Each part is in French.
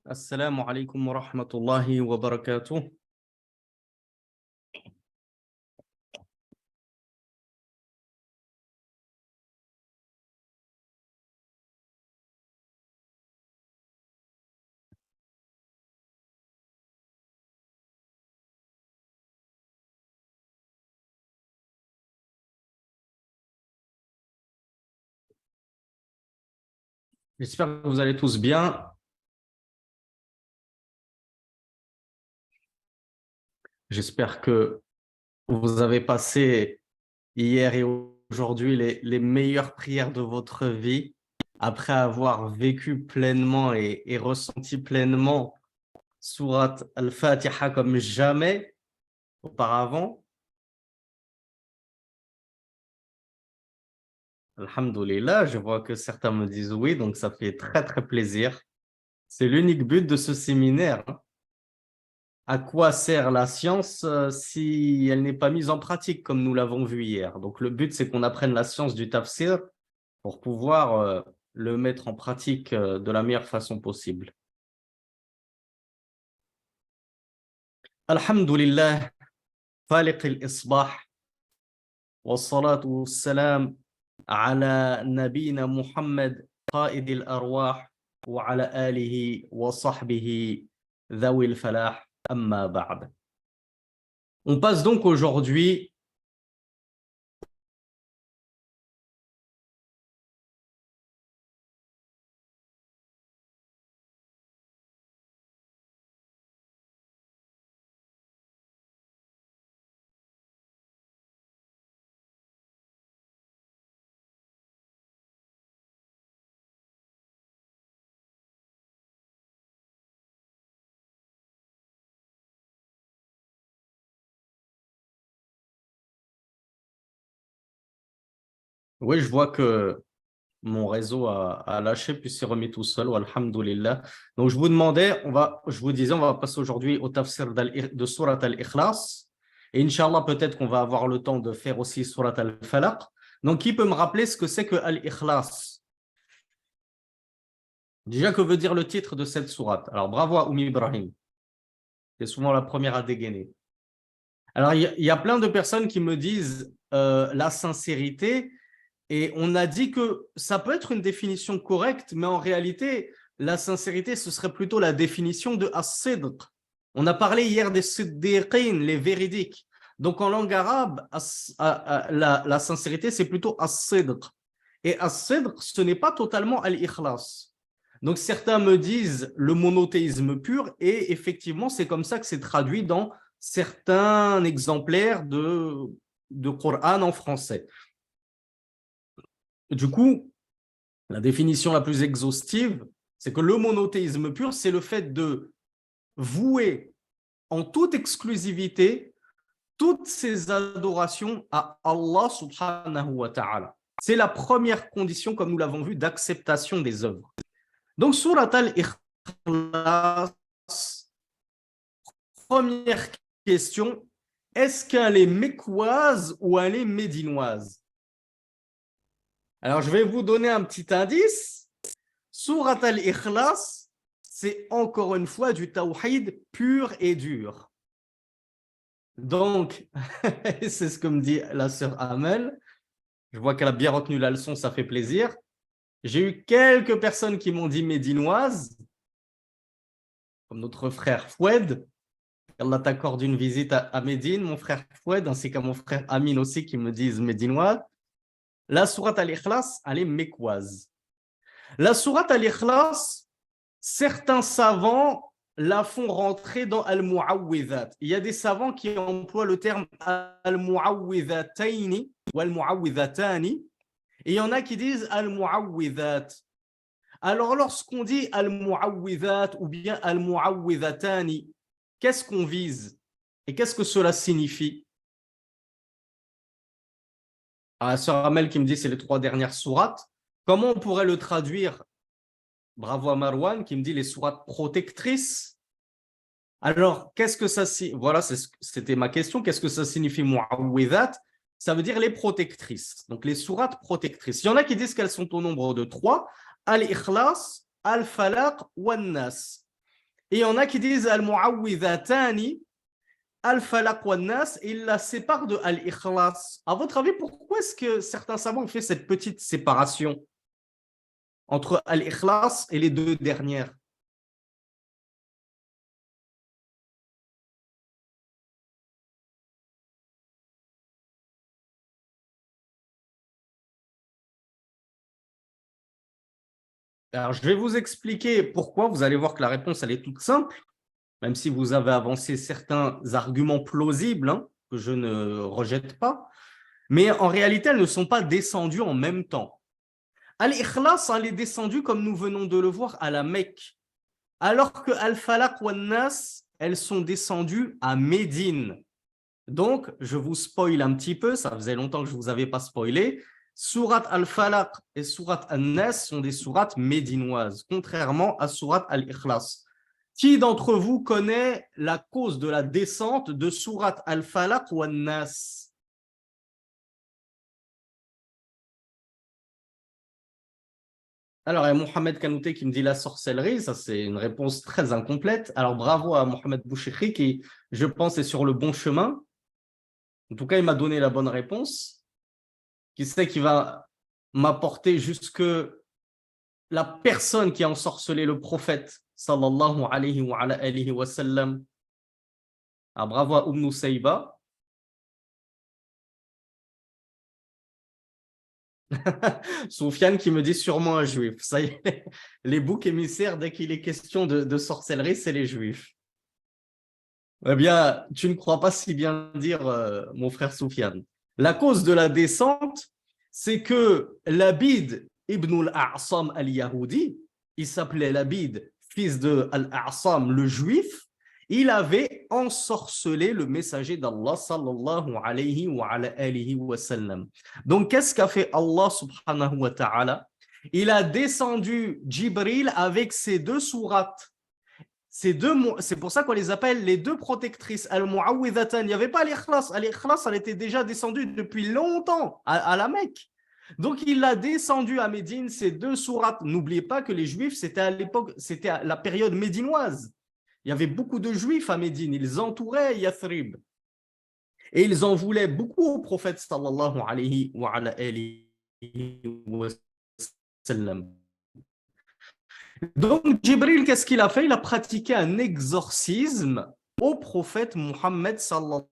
Assalamu alaikum wa rahmatullahi wa barakatuh. J'espère que vous allez tous bien. J'espère que vous avez passé hier et aujourd'hui les meilleures prières de votre vie après avoir vécu pleinement et ressenti pleinement Surat Al-Fatiha comme jamais auparavant. Alhamdulillah, je vois que certains me disent oui, donc ça fait très très plaisir. C'est l'unique but de ce séminaire, hein. À quoi sert la science si elle n'est pas mise en pratique, comme nous l'avons vu hier? Donc, le but, c'est qu'on apprenne la science du tafsir pour pouvoir le mettre en pratique de la meilleure façon possible. Alhamdulillah, faliq al-isbah, wa salatu wa salam ala nabina Muhammad, qa'id al-arwah, wa ala alihi wa sahbihi, dhawi al-falah, amma ba'd. On passe donc aujourd'hui Oui, je vois que mon réseau a lâché puis s'est remis tout seul, alhamdulillah. Donc, je vous demandais, je vous disais, on va passer aujourd'hui au tafsir de Surat Al-Ikhlas. Et Inch'Allah, peut-être qu'on va avoir le temps de faire aussi Surat Al-Falaq. Donc, qui peut me rappeler ce que c'est que Al-Ikhlas? Déjà, que veut dire le titre de cette sourate? Alors, bravo à Oumi Ibrahim. C'est souvent la première à dégainer. Alors, il y a plein de personnes qui me disent la sincérité. Et on a dit que ça peut être une définition correcte, mais en réalité, la sincérité, ce serait plutôt la définition de as-sidq. On a parlé hier des siddiqin, les véridiques. Donc en langue arabe, la sincérité, c'est plutôt as-sidq. Et as-sidq, ce n'est pas totalement al-ikhlas. Donc certains me disent le monothéisme pur, et effectivement, c'est comme ça que c'est traduit dans certains exemplaires de Coran en français. Du coup, la définition la plus exhaustive, c'est que le monothéisme pur, c'est le fait de vouer en toute exclusivité toutes ses adorations à Allah subhanahu wa ta'ala. C'est la première condition, comme nous l'avons vu, d'acceptation des œuvres. Donc, Surat al-Ikhlas, première question, est-ce qu'elle est mécoise ou elle est médinoise? Alors, je vais vous donner un petit indice. Surat al-Ikhlas, c'est encore une fois du tawhid pur et dur. Donc, c'est ce que me dit la sœur Amel. Je vois qu'elle a bien retenu la leçon, ça fait plaisir. J'ai eu quelques personnes qui m'ont dit médinoise, comme notre frère Foued. Allah t'accorde une visite à Médine, mon frère Foued, ainsi qu'à mon frère Amin aussi qui me disent médinoise. La Surat al-Ikhlas, elle est mécoise. La Sourate Al-Ikhlas, certains savants la font rentrer dans Al-Mu'awwidhat. Il y a des savants qui emploient le terme Al-Mu'awwidhataini ou Al-Mu'awwidhatani, et il y en a qui disent Al-Mu'awwidhat. Alors, lorsqu'on dit Al-Mu'awwidhat ou bien Al-Mu'awwidhatani, qu'est-ce qu'on vise et qu'est-ce que cela signifie? La sœur Amel qui me dit c'est les 3 dernières sourates. Comment on pourrait le traduire? Bravo à Marwan qui me dit les sourates protectrices. Alors, qu'est-ce que ça signifie? Voilà, c'était ma question. Qu'est-ce que ça signifie mu'awwidhat? Ça veut dire les protectrices. Donc, les sourates protectrices. Il y en a qui disent qu'elles sont au nombre de 3. Al-Ikhlas, Al-Falaq ou An-Nas. Et il y en a qui disent Al-Mu'awwidhatani, Al-Falaq wa Nas, et ils la séparent de Al-Ikhlas. À votre avis, pourquoi est-ce que certains savants ont fait cette petite séparation entre Al-Ikhlas et les deux dernières? Alors, je vais vous expliquer pourquoi. Vous allez voir que la réponse, elle est toute simple, même si vous avez avancé certains arguments plausibles, hein, que je ne rejette pas. Mais en réalité, elles ne sont pas descendues en même temps. Al-Ikhlas, elle est descendue, comme nous venons de le voir, à la Mecque, alors que Al-Falaq wa Nas, elles sont descendues à Médine. Donc, je vous spoil un petit peu, ça faisait longtemps que je ne vous avais pas spoilé. Surat Al-Falaq et Surat An-Nas sont des sourates médinoises, contrairement à Surat Al-Ikhlas. Qui d'entre vous connaît la cause de la descente de Surat Al-Falaq ou An-Nas? Alors, il y a Mohamed Kanouté qui me dit la sorcellerie, ça c'est une réponse très incomplète. Alors, bravo à Mohamed Bouchekri qui, je pense, est sur le bon chemin. En tout cas, il m'a donné la bonne réponse. Qui sait qui va m'apporter jusque la personne qui a ensorcelé le prophète, sallallahu alayhi wa sallam. Ah, bravo à Sayba. Soufiane qui me dit sûrement un juif. Ça y est, les boucs émissaires, dès qu'il est question de sorcellerie, c'est les juifs. Eh bien, tu ne crois pas si bien dire, mon frère Soufiane. La cause de la descente, c'est que Labid ibn al-A'sam al-Yahudi, il s'appelait Labid, fils de al-A'sam, le juif, il avait ensorcelé le messager d'Allah sallallahu alayhi wa sallam. Donc, qu'est-ce qu'a fait Allah subhanahu wa ta'ala? Il a descendu Jibril avec ses deux sourates. C'est pour ça qu'on les appelle les deux protectrices, al-Mu'awwidhatan. Il n'y avait pas l'Ikhlas. L'Ikhlas, elle était déjà descendue depuis longtemps à la Mecque. Donc, il l'a descendu à Médine, ces deux sourates. N'oubliez pas que les Juifs, c'était à l'époque, c'était à la période médinoise. Il y avait beaucoup de Juifs à Médine. Ils entouraient Yathrib. Et ils en voulaient beaucoup au prophète sallallahu alayhi wa sallam. Donc, Jibril, qu'est-ce qu'il a fait? Il a pratiqué un exorcisme au prophète Mohammed sallallahu.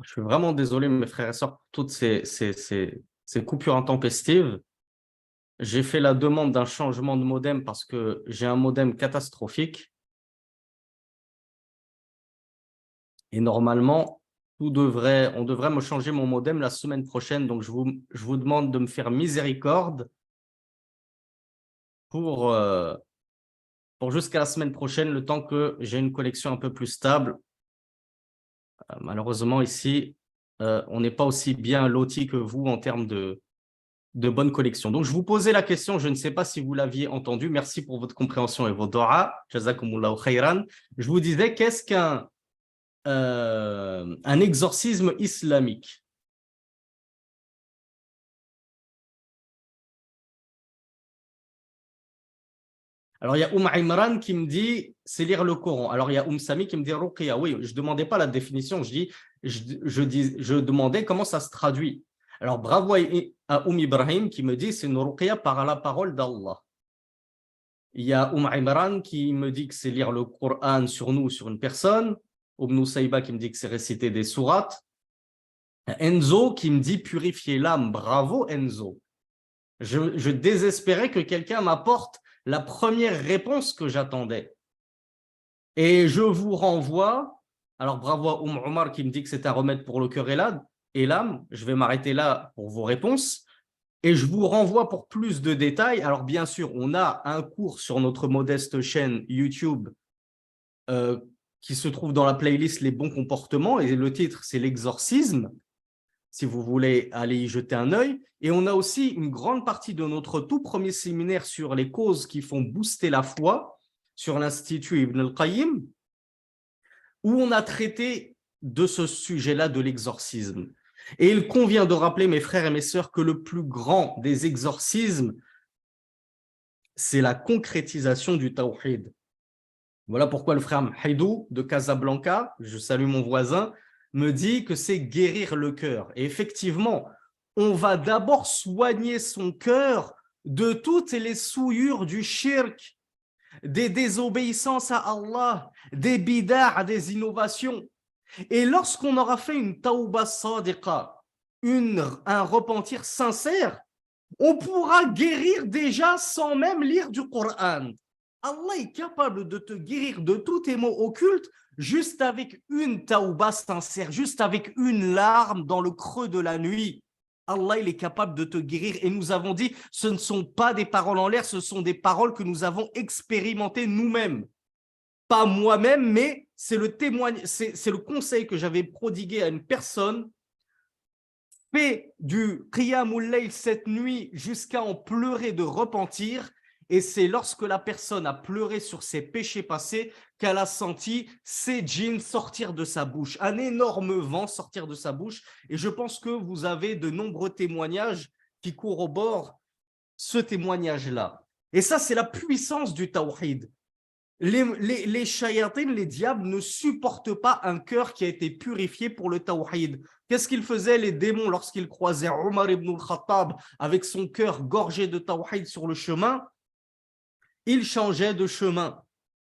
Je suis vraiment désolé, mes frères et sœurs, pour toutes ces coupures intempestives. J'ai fait la demande d'un changement de modem parce que j'ai un modem catastrophique. Et normalement, on devrait me changer mon modem la semaine prochaine. Donc, je vous demande de me faire miséricorde pour, euh, pour jusqu'à la semaine prochaine, le temps que j'ai une connexion un peu plus stable. Malheureusement, ici, on n'est pas aussi bien loti que vous en termes de bonne collection. Donc, je vous posais la question, je ne sais pas si vous l'aviez entendu. Merci pour votre compréhension et vos doigts. Jazakumullahu khayran. Je vous disais, qu'est-ce qu'un un exorcisme islamique? Alors, il y a Imran qui me dit, c'est lire le Coran. Alors, il y a Sami qui me dit Ruqya. Oui, je ne demandais pas la définition, je demandais comment ça se traduit. Alors, bravo à Ibrahim qui me dit, c'est une Ruqya par la parole d'Allah. Il y a Imran qui me dit que c'est lire le Coran sur nous, sur une personne. Saïba qui me dit que c'est réciter des sourates. Enzo qui me dit purifier l'âme. Bravo Enzo. Je désespérais que quelqu'un m'apporte la première réponse que j'attendais. Et je vous renvoie, alors bravo à Omar qui me dit que c'est un remède pour le cœur et l'âme. Je vais m'arrêter là pour vos réponses. Et je vous renvoie pour plus de détails. Alors bien sûr, on a un cours sur notre modeste chaîne YouTube qui se trouve dans la playlist Les bons comportements. Et le titre, c'est l'exorcisme, si vous voulez aller y jeter un œil. Et on a aussi une grande partie de notre tout premier séminaire sur les causes qui font booster la foi, sur l'Institut Ibn al-Qayyim, où on a traité de ce sujet-là de l'exorcisme. Et il convient de rappeler, mes frères et mes sœurs, que le plus grand des exorcismes, c'est la concrétisation du tawhid. Voilà pourquoi le frère Haïdou de Casablanca, je salue mon voisin, me dit que c'est guérir le cœur. Et effectivement, on va d'abord soigner son cœur de toutes les souillures du shirk, des désobéissances à Allah, des bid'ah, des innovations. Et lorsqu'on aura fait une tawbah sadiqa, un repentir sincère, on pourra guérir déjà sans même lire du Coran. Allah est capable de te guérir de tous tes maux occultes juste avec une tawbah sincère, juste avec une larme dans le creux de la nuit. Allah, il est capable de te guérir. Et nous avons dit, ce ne sont pas des paroles en l'air, ce sont des paroles que nous avons expérimentées nous-mêmes. Pas moi-même, mais c'est le témoignage, c'est le conseil que j'avais prodigué à une personne. Fais du qiyamul layl cette nuit jusqu'à en pleurer de repentir. Et c'est lorsque la personne a pleuré sur ses péchés passés qu'elle a senti ses djinns sortir de sa bouche, un énorme vent sortir de sa bouche. Et je pense que vous avez de nombreux témoignages qui corroborent ce témoignage-là. Et ça, c'est la puissance du tawhid. Les shayatines, les diables ne supportent pas un cœur qui a été purifié pour le tawhid. Qu'est-ce qu'ils faisaient les démons lorsqu'ils croisaient Omar ibn al-Khattab avec son cœur gorgé de tawhid sur le chemin? Ils changeaient de chemin.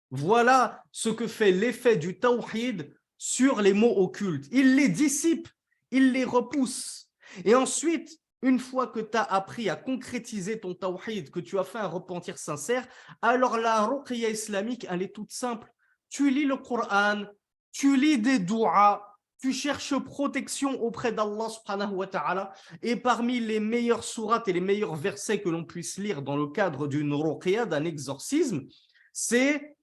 Voilà ce que fait l'effet du tawhid sur les mots occultes. Il les dissipe, il les repousse. Et ensuite, une fois que tu as appris à concrétiser ton tawhid, que tu as fait un repentir sincère, alors la ruqya islamique, elle est toute simple. Tu lis le Coran, tu lis des douas, tu cherches protection auprès d'Allah subhanahu wa ta'ala, et parmi les meilleures sourates et les meilleurs versets que l'on puisse lire dans le cadre d'une ruqya, d'un exorcisme, c'est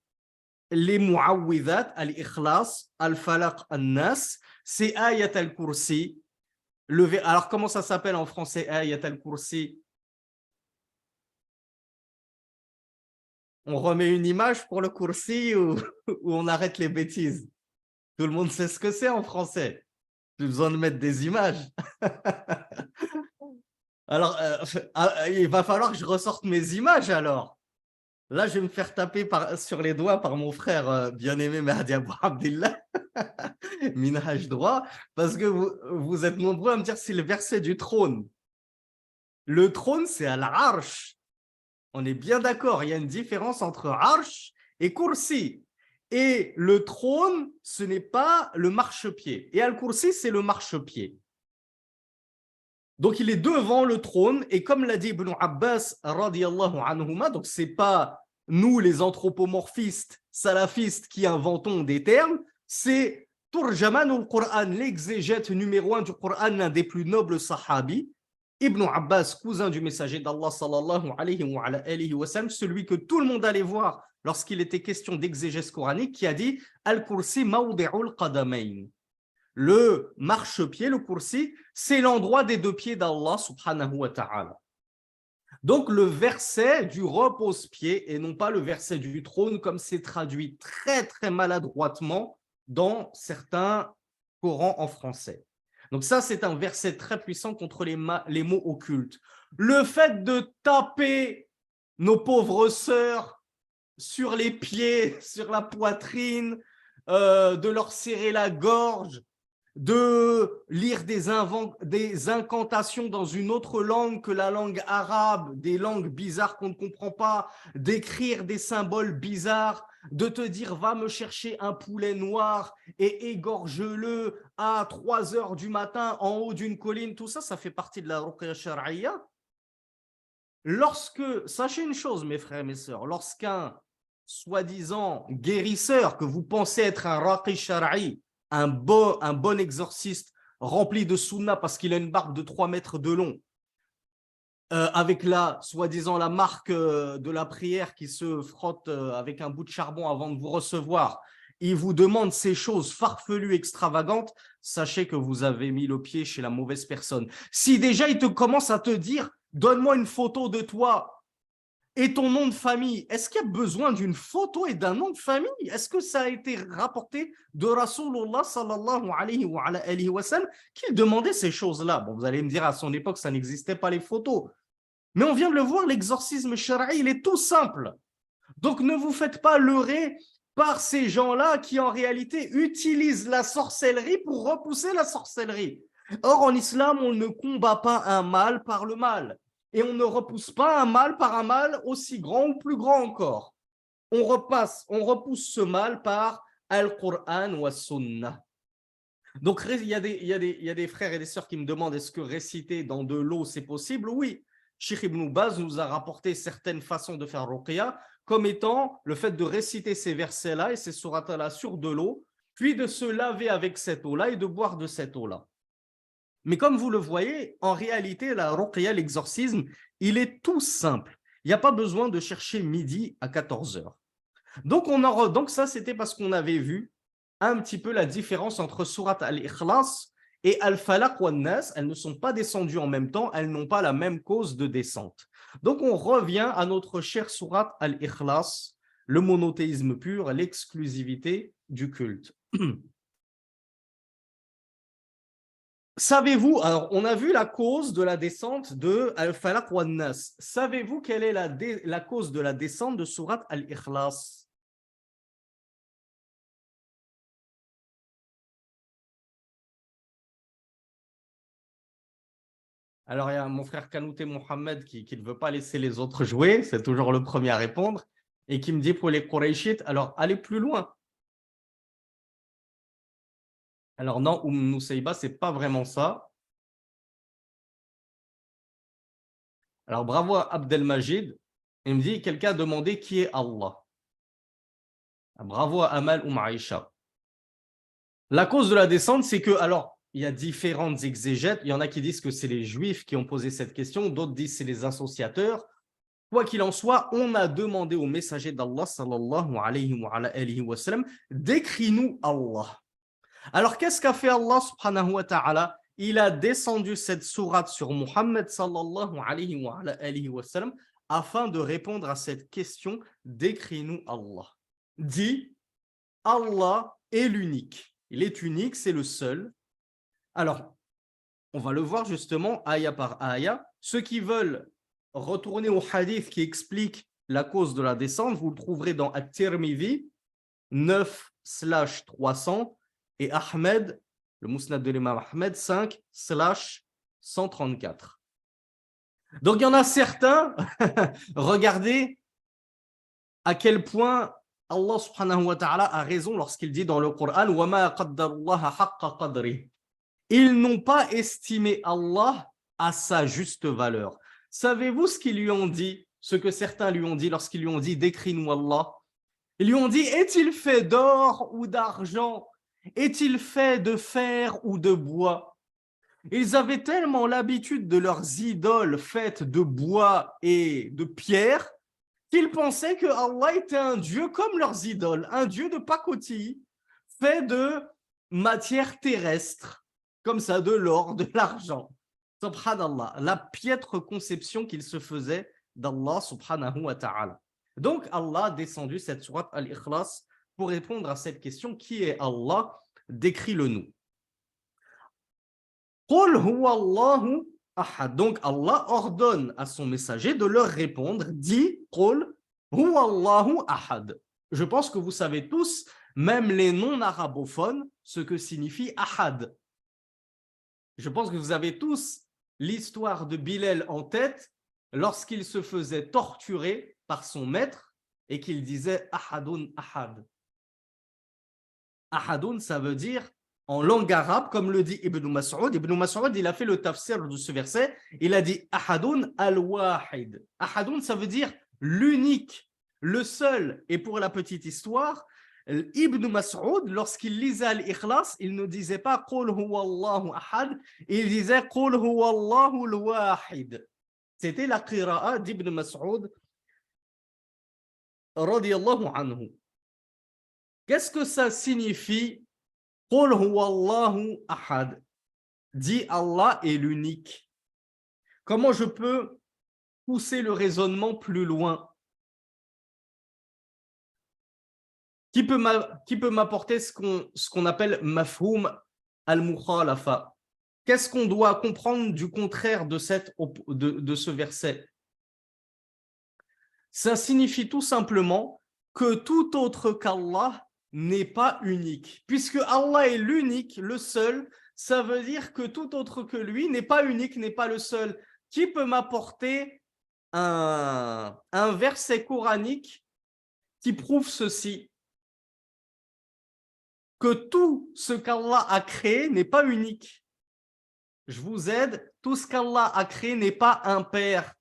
les mu'awwidhat, al-ikhlas, al-falaq, al-nas, c'est ayat al-kursi. Alors, comment ça s'appelle en français, ayat al-kursi? On remet une image pour le kursi ou on arrête les bêtises? Tout le monde sait ce que c'est en français. Plus besoin de mettre des images. Alors, il va falloir que je ressorte mes images alors. Là, je vais me faire taper sur les doigts par mon frère bien-aimé Mahdi Abou Abdillah, Minhaj droit, parce que vous êtes nombreux à me dire c'est le verset du trône. Le trône, c'est Al-Arsh. On est bien d'accord, il y a une différence entre Arsh et Kursi. Et le trône, ce n'est pas le marchepied. Et Al-Kursi, c'est le marchepied. Donc, il est devant le trône. Et comme l'a dit Ibn Abbas, radiyallahu anhuma, donc ce n'est pas nous, les anthropomorphistes, salafistes, qui inventons des termes, c'est Turjamanul Qur'an, l'exégète numéro 1 du Qur'an, l'un des plus nobles sahabis, Ibn Abbas, cousin du messager d'Allah, sallallahu alayhi wa sallam, celui que tout le monde allait voir lorsqu'il était question d'exégèse coranique, qui a dit Al-Kursi mawdi'ul qadamayn. Le marchepied, le kursi, c'est l'endroit des deux pieds d'Allah subhanahu wa ta'ala. Donc, le verset du repose-pied et non pas le verset du trône, comme c'est traduit très, très maladroitement dans certains Corans en français. Donc, ça, c'est un verset très puissant contre les mots occultes. Le fait de taper nos pauvres sœurs sur les pieds, sur la poitrine, de leur serrer la gorge, de lire des incantations dans une autre langue que la langue arabe, des langues bizarres qu'on ne comprend pas, d'écrire des symboles bizarres, de te dire va me chercher un poulet noir et égorge-le à 3 heures du matin en haut d'une colline, tout ça, ça fait partie de la ruqya shar'iyya. Sachez une chose mes frères et mes sœurs, lorsqu'un soi-disant guérisseur que vous pensez être un raqi shar'i, un bon exorciste rempli de sunna parce qu'il a une barbe de 3 mètres de long, avec soi-disant la marque de la prière qui se frotte avec un bout de charbon avant de vous recevoir, il vous demande ces choses farfelues, extravagantes, sachez que vous avez mis le pied chez la mauvaise personne. Si déjà il te commence à te dire, donne-moi une photo de toi et ton nom de famille, est-ce qu'il y a besoin d'une photo et d'un nom de famille? Est-ce que ça a été rapporté de Rasulullah sallallahu alayhi wa sallam qu'il demandait ces choses-là? Bon, vous allez me dire, à son époque, ça n'existait pas les photos. Mais on vient de le voir, l'exorcisme shara'i, il est tout simple. Donc ne vous faites pas leurrer par ces gens-là qui en réalité utilisent la sorcellerie pour repousser la sorcellerie. Or, en islam, on ne combat pas un mal par le mal. Et on ne repousse pas un mal par un mal aussi grand ou plus grand encore. On repousse ce mal par Al-Qur'an ou As-Sunnah. Donc, il y a des frères et des sœurs qui me demandent est-ce que réciter dans de l'eau, c'est possible? Oui. Cheikh Ibn Baz nous a rapporté certaines façons de faire ruqya, comme étant le fait de réciter ces versets-là et ces sourates-là sur de l'eau, puis de se laver avec cette eau-là et de boire de cette eau-là. Mais comme vous le voyez, en réalité, la ruqya, l'exorcisme, il est tout simple. Il n'y a pas besoin de chercher midi à 14 heures. Donc ça, c'était parce qu'on avait vu un petit peu la différence entre Surat al-Ikhlas et Al-Falaq wa Nas. Elles ne sont pas descendues en même temps, elles n'ont pas la même cause de descente. Donc on revient à notre cher Surat al-Ikhlas, le monothéisme pur, l'exclusivité du culte. Savez-vous, alors on a vu la cause de la descente de Al-Falaq wa Nas. Savez-vous quelle est la cause de la descente de Surat al-Ikhlas? Alors, il y a mon frère Kanouté Mohamed qui ne veut pas laisser les autres jouer, c'est toujours le premier à répondre, et qui me dit pour les Qurayshites, alors allez plus loin. Alors non, Nusayba, ce n'est pas vraiment ça. Alors bravo à Abdelmajid, il me dit, quelqu'un a demandé qui est Allah. Bravo à Amal Aïcha. La cause de la descente, c'est que, alors, il y a différentes exégètes. Il y en a qui disent que c'est les Juifs qui ont posé cette question, d'autres disent que c'est les associateurs. Quoi qu'il en soit, on a demandé au messager d'Allah, sallallahu alayhi wa sallam, décris-nous Allah. Alors, qu'est-ce qu'a fait Allah, subhanahu wa ta'ala? Il a descendu cette sourate sur Muhammad, sallallahu alayhi wa sallam, afin de répondre à cette question, décris-nous Allah. Dit, Allah est l'unique. Il est unique, c'est le seul. Alors, on va le voir justement, aya par aya. Ceux qui veulent retourner au hadith qui explique la cause de la descente, vous le trouverez dans At-Tirmidhi 9/300 et Ahmed, le Musnad de l'imam Ahmed 5/134. Donc il y en a certains, regardez à quel point Allah subhanahu wa ta'ala a raison lorsqu'il dit dans le Coran « Wa ma qaddarullaha haqqa qadri » Ils n'ont pas estimé Allah à sa juste valeur. Savez-vous ce qu'ils lui ont dit, ce que certains lui ont dit lorsqu'ils lui ont dit « Décris-nous Allah » Ils lui ont dit « Est-il fait d'or ou d'argent? Est-il fait de fer ou de bois ?» Ils avaient tellement l'habitude de leurs idoles faites de bois et de pierre qu'ils pensaient que Allah était un dieu comme leurs idoles, un dieu de pacotille, fait de matière terrestre, comme ça, de l'or, de l'argent. Subhanallah, la piètre conception qu'ils se faisaient d'Allah subhanahu wa ta'ala. Donc, Allah a descendu cette sourate Al-Ikhlas pour répondre à cette question, qui est Allah? Décris-le-nous. Qul huwa Allahu ahad. Donc, Allah ordonne à son messager de leur répondre, dit Qul huwa Allahu ahad. Je pense que vous savez tous, même les non-arabophones, ce que signifie ahad. Je pense que vous avez tous l'histoire de Bilal en tête lorsqu'il se faisait torturer par son maître et qu'il disait ahadun ahad. Ahadun, ça veut dire en langue arabe, comme le dit Ibn Mas'ud. Ibn Mas'ud, il a fait le tafsir de ce verset. Il a dit ahadun al-wahid. Ahadun, ça veut dire l'unique, le seul. Et pour la petite histoire, Ibn Mas'ud, lorsqu'il lisait Al-Ikhlas, il ne disait pas Qul huwa Allahu ahad, il disait Qul huwa Allahu al-wahid. C'était la qira'a d'Ibn Mas'ud radiyallahu anhu. Qu'est-ce que ça signifie Qul huwa Allahu ahad? Dit Allah est l'unique. Comment je peux pousser le raisonnement plus loin? Qui peut m'apporter ce qu'on appelle mafhoum al-mukhalafa? Qu'est-ce qu'on doit comprendre du contraire de ce verset? Ça signifie tout simplement que tout autre qu'Allah n'est pas unique. Puisque Allah est l'unique, le seul, ça veut dire que tout autre que lui n'est pas unique, n'est pas le seul. Qui peut m'apporter un verset coranique qui prouve ceci? Que tout ce qu'Allah a créé n'est pas unique. Je vous aide, tout ce qu'Allah a créé n'est pas impair.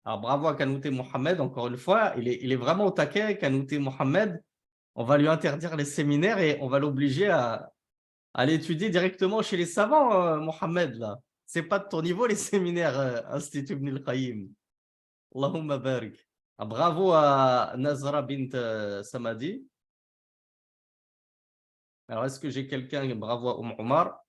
Alors bravo à Kanouté Mohamed, encore une fois, il est vraiment au taquet, Kanouté Mohamed. On va lui interdire les séminaires et on va l'obliger à l'étudier directement chez les savants, Mohamed. Là. C'est pas de ton niveau les séminaires, Institut Ibn al-Qayyim. Allahumma barik. Bravo à Nazra bint Samadi. Alors, est-ce que j'ai quelqu'un? Bravo à Omar.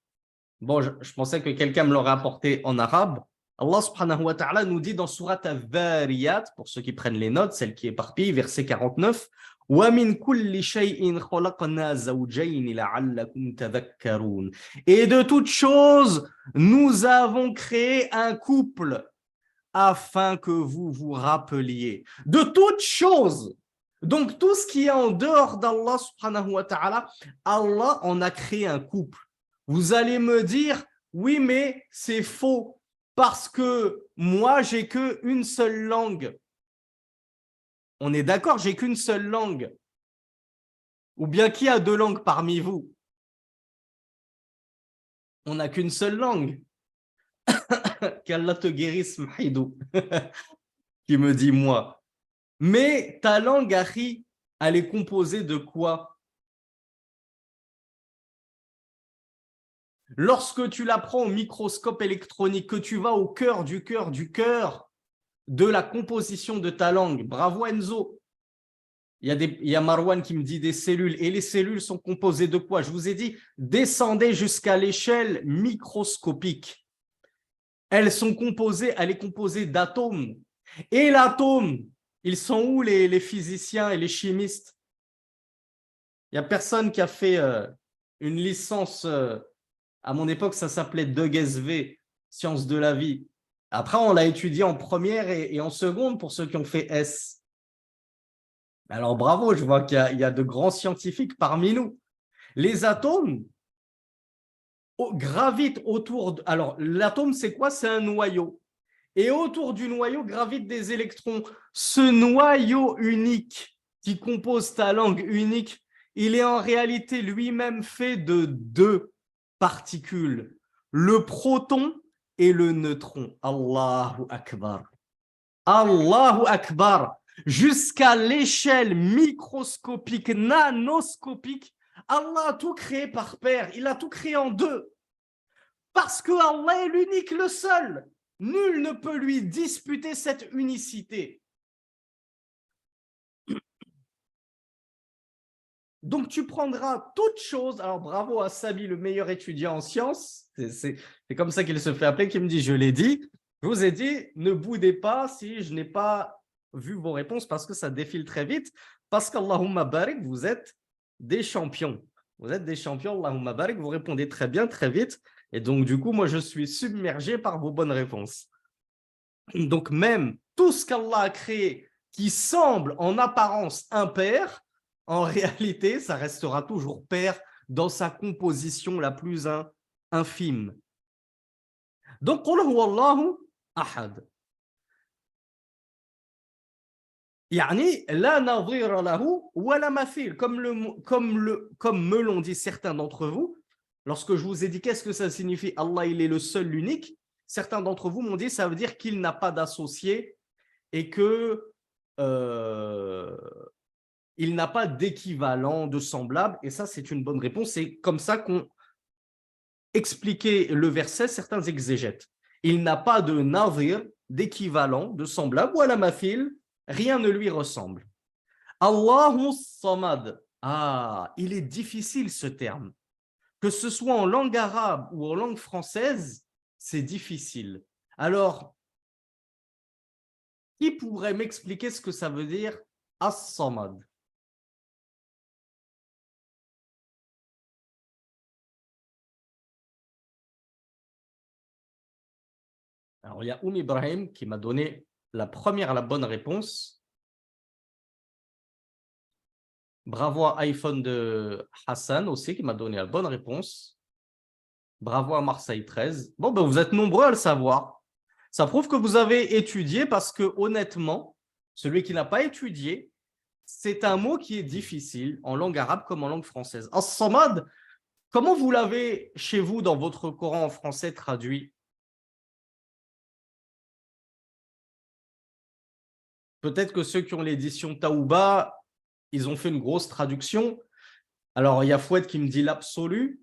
Bon, je pensais que quelqu'un me l'aurait apporté en arabe. Allah subhanahu wa ta'ala nous dit dans Surat Al-Dhariyat, pour ceux qui prennent les notes, celle qui est éparpille, verset 49, وَمِن كُلِّ شَيْءٍ خَلَقْنَا زَوْجَيْنِ لَعَلَّكُمْ تَذَكَّرُونَ. Et de toutes choses, nous avons créé un couple afin que vous vous rappeliez. De toutes choses. Donc, tout ce qui est en dehors d'Allah subhanahu wa ta'ala, Allah en a créé un couple. Vous allez me dire, oui, mais c'est faux, parce que moi, j'ai qu'une seule langue. On est d'accord, j'ai qu'une seule langue. Ou bien qui a deux langues parmi vous? On n'a qu'une seule langue. Qu'Allah te guérisse, Mahidou, qui me dit moi. Mais ta langue, Akhi, elle est composée de quoi? Lorsque tu la prends au microscope électronique, que tu vas au cœur de la composition de ta langue, bravo Enzo. Il y a Marwan qui me dit des cellules. Et les cellules sont composées de quoi? Je vous ai dit, descendez jusqu'à l'échelle microscopique. Elle est composée d'atomes. Et l'atome, ils sont où les physiciens et les chimistes? Il n'y a personne qui a fait une licence, à mon époque, ça s'appelait 2GSV, sciences de la vie. Après, on l'a étudié en première et en seconde pour ceux qui ont fait S. Alors, bravo, je vois qu'il y a de grands scientifiques parmi nous. Les atomes gravitent autour de... Alors, l'atome, c'est quoi? C'est un noyau. Et autour du noyau gravitent des électrons. Ce noyau unique qui compose ta langue unique, il est en réalité lui-même fait de deux particules, le proton et le neutron. Allahu Akbar. Allahu Akbar. Jusqu'à l'échelle microscopique, nanoscopique, Allah a tout créé par paire. Il a tout créé en deux. Parce que Allah est l'unique, le seul. Nul ne peut lui disputer cette unicité. Donc, tu prendras toute chose. Alors, bravo à Samy, le meilleur étudiant en sciences. C'est comme ça qu'il se fait appeler, qui me dit, je l'ai dit. Je vous ai dit, ne boudez pas si je n'ai pas vu vos réponses parce que ça défile très vite. Parce qu'Allahumma barik, vous êtes des champions. Vous êtes des champions, Allahumma barik, vous répondez très bien, très vite. Et donc, du coup, moi, je suis submergé par vos bonnes réponses. Donc, même tout ce qu'Allah a créé qui semble en apparence impair, en réalité, ça restera toujours pair dans sa composition la plus infime. Donc, qul huwa Allahu ahad. Yani, la nadhira lahu wa la mathil. Comme me l'ont dit certains d'entre vous, lorsque je vous ai dit qu'est-ce que ça signifie, Allah, il est le seul, l'unique, certains d'entre vous m'ont dit ça veut dire qu'il n'a pas d'associé et que il n'a pas d'équivalent, de semblable. Et ça, c'est une bonne réponse. C'est comme ça qu'ont expliqué le verset certains exégètes. Il n'a pas de nazir, d'équivalent, de semblable, ou à la mafil, rien ne lui ressemble. Allahu samad. Ah, il est difficile ce terme. Que ce soit en langue arabe ou en langue française, c'est difficile. Alors, qui pourrait m'expliquer ce que ça veut dire as-samad? Alors, il y a Ibrahim qui m'a donné la bonne réponse. Bravo à iPhone de Hassan aussi qui m'a donné la bonne réponse. Bravo à Marseille 13. Bon, ben, vous êtes nombreux à le savoir. Ça prouve que vous avez étudié parce que honnêtement, celui qui n'a pas étudié, c'est un mot qui est difficile en langue arabe comme en langue française. As-samad, comment vous l'avez chez vous dans votre Coran en français traduit? Peut-être que ceux qui ont l'édition Taouba, ils ont fait une grosse traduction. Alors, il y a Fouad qui me dit l'absolu.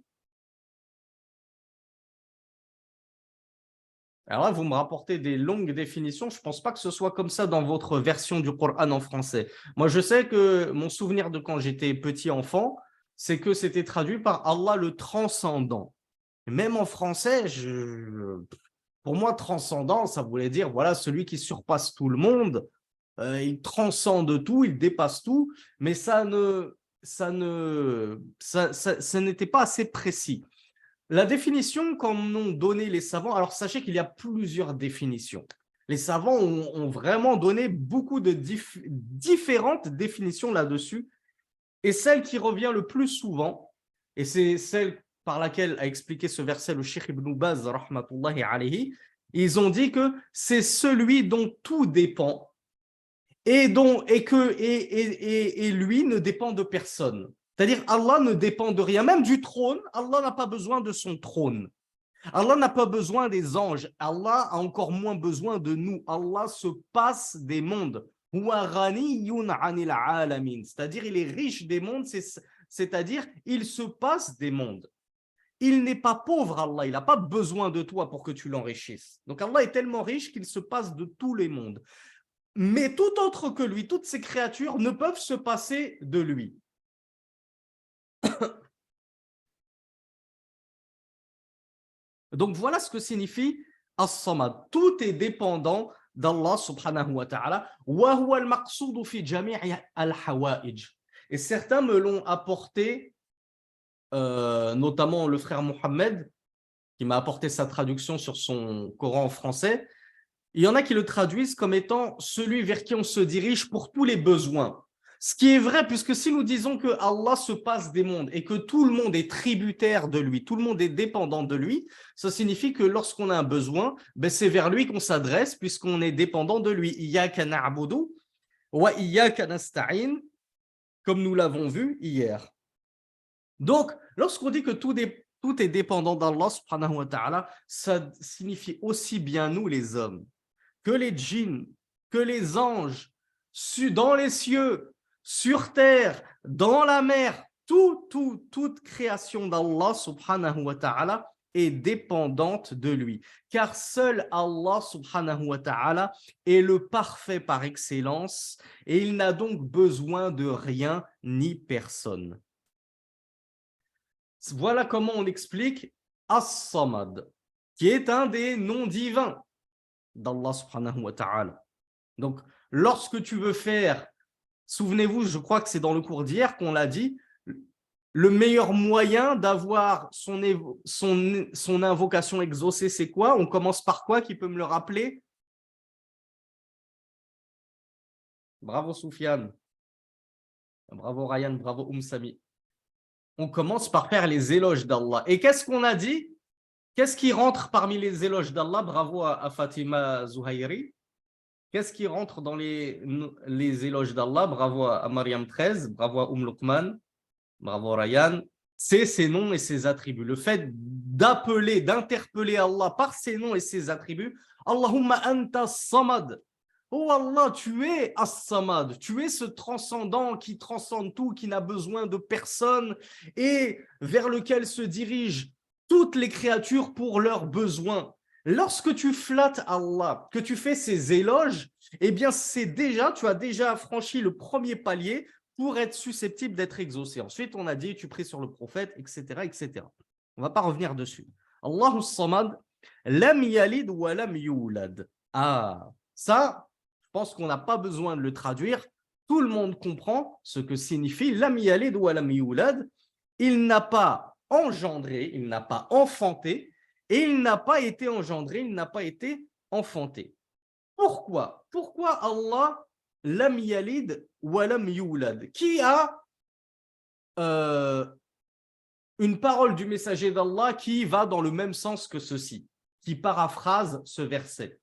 Alors là, vous me rapportez des longues définitions. Je ne pense pas que ce soit comme ça dans votre version du Coran en français. Moi, je sais que mon souvenir de quand j'étais petit enfant, c'est que c'était traduit par Allah le transcendant. Même en français, pour moi, transcendant, ça voulait dire voilà celui qui surpasse tout le monde. Il transcende tout, il dépasse tout, mais ça n'était pas assez précis. La définition qu'en ont donné les savants, alors sachez qu'il y a plusieurs définitions. Les savants ont vraiment donné beaucoup de différentes définitions là-dessus. Et celle qui revient le plus souvent, et c'est celle par laquelle a expliqué ce verset le Cheikh Ibn Baz, rahmatullahi alayhi, ils ont dit que c'est celui dont tout dépend et lui ne dépend de personne. C'est-à-dire Allah ne dépend de rien, même du trône. Allah n'a pas besoin de son trône. Allah n'a pas besoin des anges. Allah a encore moins besoin de nous. Allah se passe des mondes. C'est-à-dire il est riche des mondes, c'est-à-dire il se passe des mondes. Il n'est pas pauvre, Allah. Il n'a pas besoin de toi pour que tu l'enrichisses. Donc Allah est tellement riche qu'il se passe de tous les mondes. Mais tout autre que lui, toutes ces créatures ne peuvent se passer de lui. Donc voilà ce que signifie As-Samad. Tout est dépendant d'Allah subhanahu wa ta'ala. Wa huwa al-maqsoud fi jami' al-hawa'ij. Et certains me l'ont apporté, notamment le frère Mohammed, qui m'a apporté sa traduction sur son Coran en français. Il y en a qui le traduisent comme étant celui vers qui on se dirige pour tous les besoins. Ce qui est vrai, puisque si nous disons que Allah se passe des mondes et que tout le monde est tributaire de lui, tout le monde est dépendant de lui, ça signifie que lorsqu'on a un besoin, ben c'est vers lui qu'on s'adresse puisqu'on est dépendant de lui. Iyyaka na'budu wa iyyaka nasta'in, comme nous l'avons vu hier. Donc, lorsqu'on dit que tout est dépendant d'Allah subhanahu wa ta'ala, ça signifie aussi bien nous les hommes, que les djinns, que les anges, dans les cieux, sur terre, dans la mer, toute création d'Allah subhanahu wa ta'ala est dépendante de lui. Car seul Allah subhanahu wa ta'ala est le parfait par excellence et il n'a donc besoin de rien ni personne. Voilà comment on explique As-Samad, qui est un des noms divins d'Allah subhanahu wa ta'ala. Donc, lorsque tu veux faire, souvenez-vous, je crois que c'est dans le cours d'hier qu'on l'a dit, le meilleur moyen d'avoir son invocation exaucée, c'est quoi? On commence par quoi? Qui peut me le rappeler? Bravo Soufiane, bravo Ryan, bravo Sami. On commence par faire les éloges d'Allah. Et qu'est-ce qu'on a dit? Qu'est-ce qui rentre parmi les éloges d'Allah? Bravo à Fatima Zouhairi. Qu'est-ce qui rentre dans les éloges d'Allah? Bravo à Mariam 13, bravo à Luqman, bravo Ryan. C'est ses noms et ses attributs. Le fait d'appeler, d'interpeller Allah par ses noms et ses attributs. Allahumma anta samad. Oh Allah, tu es as-samad. Tu es ce transcendant qui transcende tout, qui n'a besoin de personne et vers lequel se dirigent toutes les créatures pour leurs besoins. Lorsque tu flattes Allah, que tu fais ses éloges, eh bien tu as déjà franchi le premier palier pour être susceptible d'être exaucé. Ensuite, on a dit, tu pries sur le prophète, etc., etc. On ne va pas revenir dessus. Allahu samad, lam yalid wa lam yulad. Ah, ça, je pense qu'on n'a pas besoin de le traduire. Tout le monde comprend ce que signifie lam yalid wa lam yulad. Il n'a pas engendré, il n'a pas enfanté, et il n'a pas été engendré, il n'a pas été enfanté. Pourquoi? Pourquoi Allah lam yalid wa lam yulad? Qui a une parole du messager d'Allah qui va dans le même sens que ceci, qui paraphrase ce verset?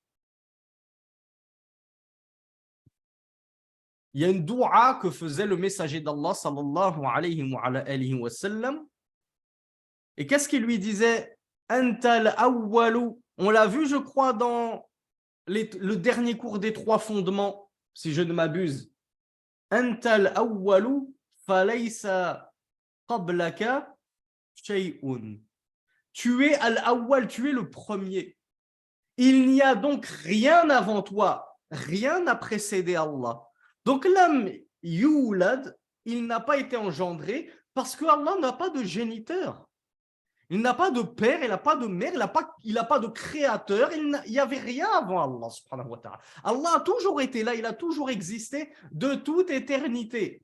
Il y a une doua que faisait le messager d'Allah sallallahu alayhi wa sallam. Et qu'est-ce qu'il lui disait? Antal awwalu. On l'a vu, je crois, dans le dernier cours des 3 fondements, si je ne m'abuse. Antal awwalu falaysa qablaka shay'un. Tu es al-awwal, tu es le premier. Il n'y a donc rien avant toi, rien n'a précédé Allah. Donc lam yulad, il n'a pas été engendré parce que Allah n'a pas de géniteur. Il n'a pas de père, il n'a pas de mère, il n'a pas de créateur, il n'y avait rien avant Allah subhanahu wa ta'ala. Allah a toujours été là, il a toujours existé de toute éternité.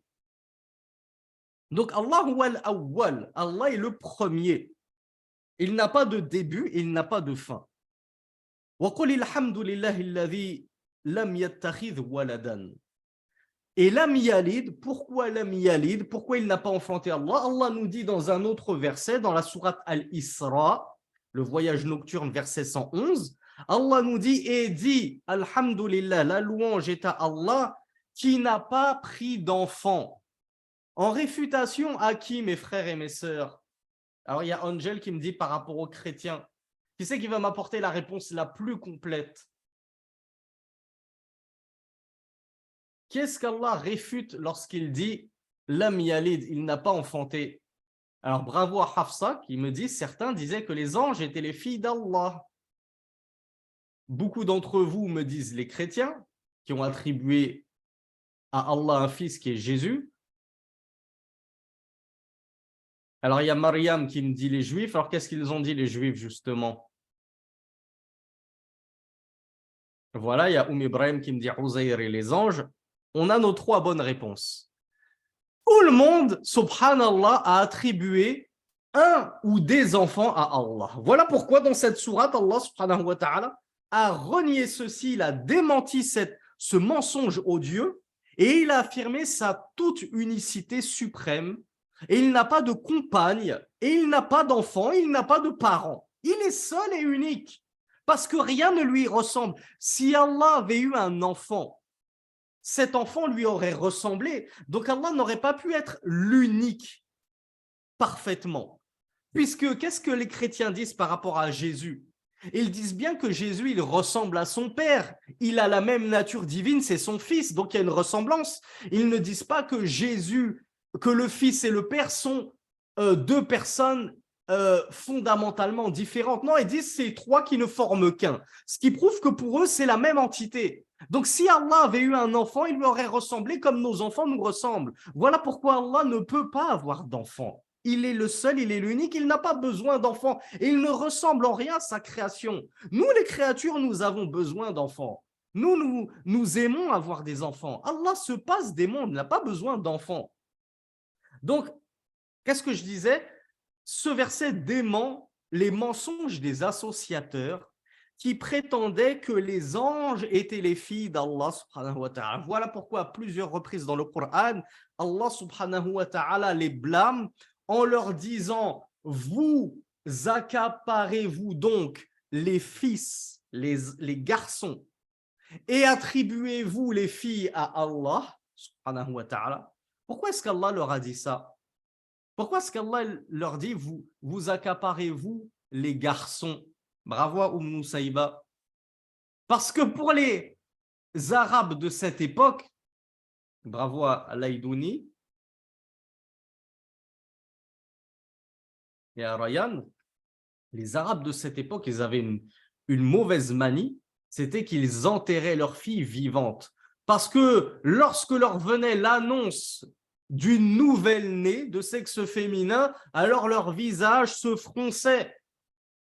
Donc Allah al-awwal, Allah est le premier. Il n'a pas de début, il n'a pas de fin. Wa qul alhamdulillahi alladhi lam yattakhidh waladan. Et lam yalid, pourquoi lam yalid? Pourquoi il n'a pas enfanté Allah? Allah nous dit dans un autre verset, dans la sourate Al-Isra, le voyage nocturne, verset 111, Allah nous dit, et dit, alhamdulillah, la louange est à Allah, qui n'a pas pris d'enfant. En réfutation à qui, mes frères et mes sœurs? Alors il y a Angel qui me dit par rapport aux chrétiens. Qui c'est qui va m'apporter la réponse la plus complète? Qu'est-ce qu'Allah réfute lorsqu'il dit Lam yalid, il n'a pas enfanté? Alors bravo à Hafsa qui me dit, certains disaient que les anges étaient les filles d'Allah. Beaucoup d'entre vous me disent les chrétiens qui ont attribué à Allah un fils qui est Jésus. Alors il y a Mariam qui me dit les juifs. Alors qu'est-ce qu'ils ont dit les juifs justement? Voilà, il y a Ibrahim qui me dit Uzair et les anges. On a nos 3 bonnes réponses. Tout le monde, subhanallah, a attribué un ou des enfants à Allah. Voilà pourquoi dans cette sourate, Allah subhanahu wa ta'ala a renié ceci, il a démenti ce mensonge odieux et il a affirmé sa toute unicité suprême. Et il n'a pas de compagne, et il n'a pas d'enfant, il n'a pas de parents. Il est seul et unique, parce que rien ne lui ressemble. Si Allah avait eu un enfant, cet enfant lui aurait ressemblé. Donc Allah n'aurait pas pu être l'unique parfaitement. Puisque qu'est-ce que les chrétiens disent par rapport à Jésus? Ils disent bien que Jésus, il ressemble à son Père. Il a la même nature divine, c'est son Fils. Donc il y a une ressemblance. Ils ne disent pas que Jésus, que le Fils et le Père sont 2 personnes fondamentalement différentes. Non, ils disent c'est 3 qui ne forment qu'un. Ce qui prouve que pour eux, c'est la même entité. Donc, si Allah avait eu un enfant, il lui aurait ressemblé comme nos enfants nous ressemblent. Voilà pourquoi Allah ne peut pas avoir d'enfant. il est le seul, il est l'unique, il n'a pas besoin d'enfants. Et il ne ressemble en rien à sa création. Nous, les créatures, nous avons besoin d'enfants. Nous aimons avoir des enfants. Allah se passe des mondes, il n'a pas besoin d'enfants. Donc, qu'est-ce que je disais? Ce verset dément les mensonges des associateurs qui prétendaient que les anges étaient les filles d'Allah subhanahu wa ta'ala. Voilà pourquoi à plusieurs reprises dans le Coran, Allah subhanahu wa ta'ala les blâme en leur disant « Vous accaparez-vous donc les fils, les garçons, et attribuez-vous les filles à Allah subhanahu wa ta'ala » Pourquoi est-ce qu'Allah leur a dit ça? Pourquoi est-ce qu'Allah leur dit vous accaparez-vous les garçons? Bravo à Saïba. Parce que pour les Arabes de cette époque, bravo à Laïdouni et à Ryan, les Arabes de cette époque, ils avaient une mauvaise manie, c'était qu'ils enterraient leurs filles vivantes. Parce que lorsque leur venait l'annonce d'une nouvelle-née de sexe féminin, alors leur visage se fronçait.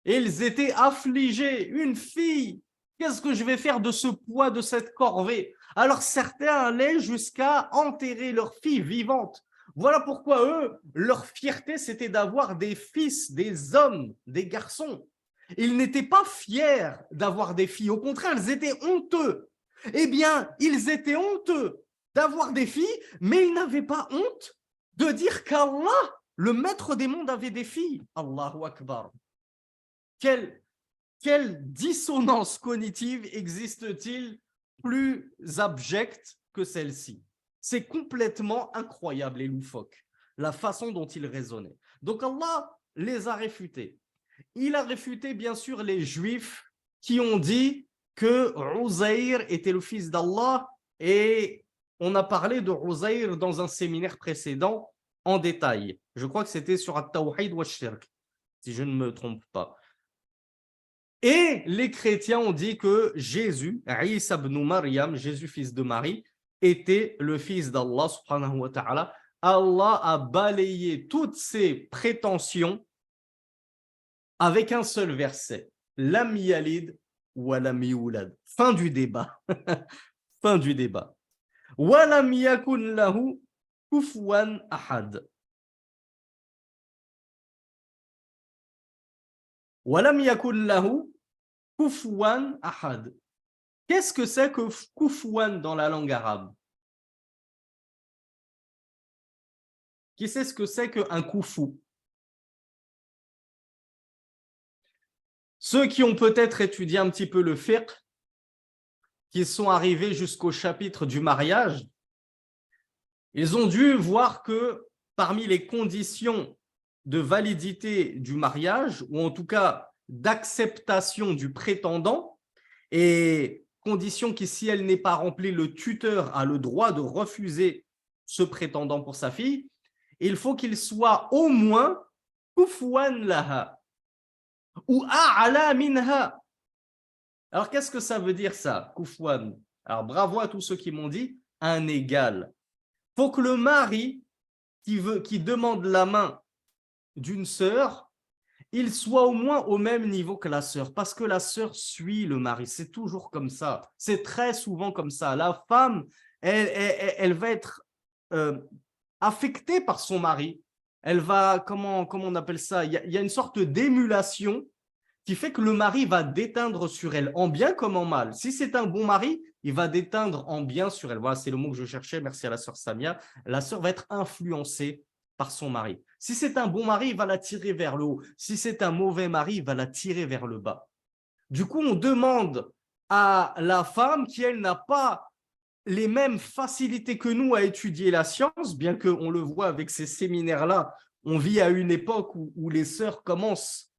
Et ils étaient affligés. Une fille, qu'est-ce que je vais faire de ce poids, de cette corvée? Alors certains allaient jusqu'à enterrer leur fille vivante. Voilà pourquoi eux, leur fierté, c'était d'avoir des fils, des hommes, des garçons. Ils n'étaient pas fiers d'avoir des filles. Au contraire, ils étaient honteux. Eh bien, ils étaient honteux d'avoir des filles, mais ils n'avaient pas honte de dire qu'Allah, le maître des mondes, avait des filles. Allahu Akbar. Quelle dissonance cognitive existe-t-il plus abjecte que celle-ci? C'est complètement incroyable et loufoque, la façon dont ils raisonnaient. Donc Allah les a réfutés. Il a réfuté bien sûr les Juifs qui ont dit que Uzair était le fils d'Allah, et on a parlé de Uzair dans un séminaire précédent en détail. Je crois que c'était sur At-Tawhid wa Shirk, si je ne me trompe pas. Et les chrétiens ont dit que Jésus, Isa ibn Maryam, Jésus fils de Marie, était le fils d'Allah subhanahu wa ta'ala. Allah a balayé toutes ces prétentions avec un seul verset. Lam yalid wa lam yulad. Fin du débat. Fin du débat. Wa lam yakun lahu kufuwan ahad. Walam yakun lahu kufuwan ahad. Qu'est-ce que c'est que kufuwan dans la langue arabe? Qui sait ce que c'est qu'un kufu? Ceux qui ont peut-être étudié un petit peu le fiqh, qui sont arrivés jusqu'au chapitre du mariage, ils ont dû voir que parmi les conditions de validité du mariage, ou en tout cas d'acceptation du prétendant, et condition qui, si elle n'est pas remplie, le tuteur a le droit de refuser ce prétendant pour sa fille, il faut qu'il soit au moins kufuwan laha ou a'ala minha. Alors qu'est-ce que ça veut dire ça, kufuwan? Alors bravo à tous ceux qui m'ont dit un égal. Il faut que le mari qui demande la main d'une sœur, il soit au moins au même niveau que la sœur, parce que la sœur suit le mari. C'est toujours comme ça. C'est très souvent comme ça. La femme, elle va être affectée par son mari. Elle va, comment on appelle ça? Il y a une sorte d'émulation qui fait que le mari va déteindre sur elle, en bien comme en mal. Si c'est un bon mari, il va déteindre en bien sur elle. Voilà, c'est le mot que je cherchais. Merci à la sœur Samia. La sœur va être influencée par son mari. Si c'est un bon mari, il va la tirer vers le haut. Si c'est un mauvais mari, il va la tirer vers le bas. Du coup, on demande à la femme qui, elle, n'a pas les mêmes facilités que nous à étudier la science, bien qu'on le voit avec ces séminaires-là, on vit à une époque où les sœurs commencent,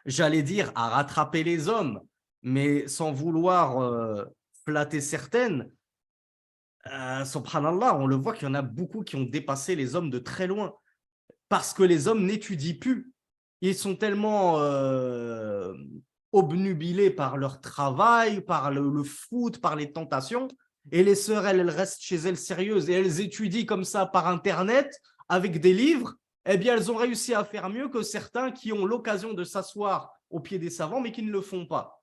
j'allais dire, à rattraper les hommes, mais sans vouloir flatter certaines. Subhanallah, on le voit qu'il y en a beaucoup qui ont dépassé les hommes de très loin, parce que les hommes n'étudient plus. Ils sont tellement obnubilés par leur travail, par le foot, par les tentations, et les sœurs, elles restent chez elles sérieuses, et elles étudient comme ça par Internet, avec des livres, eh bien, elles ont réussi à faire mieux que certains qui ont l'occasion de s'asseoir au pied des savants, mais qui ne le font pas.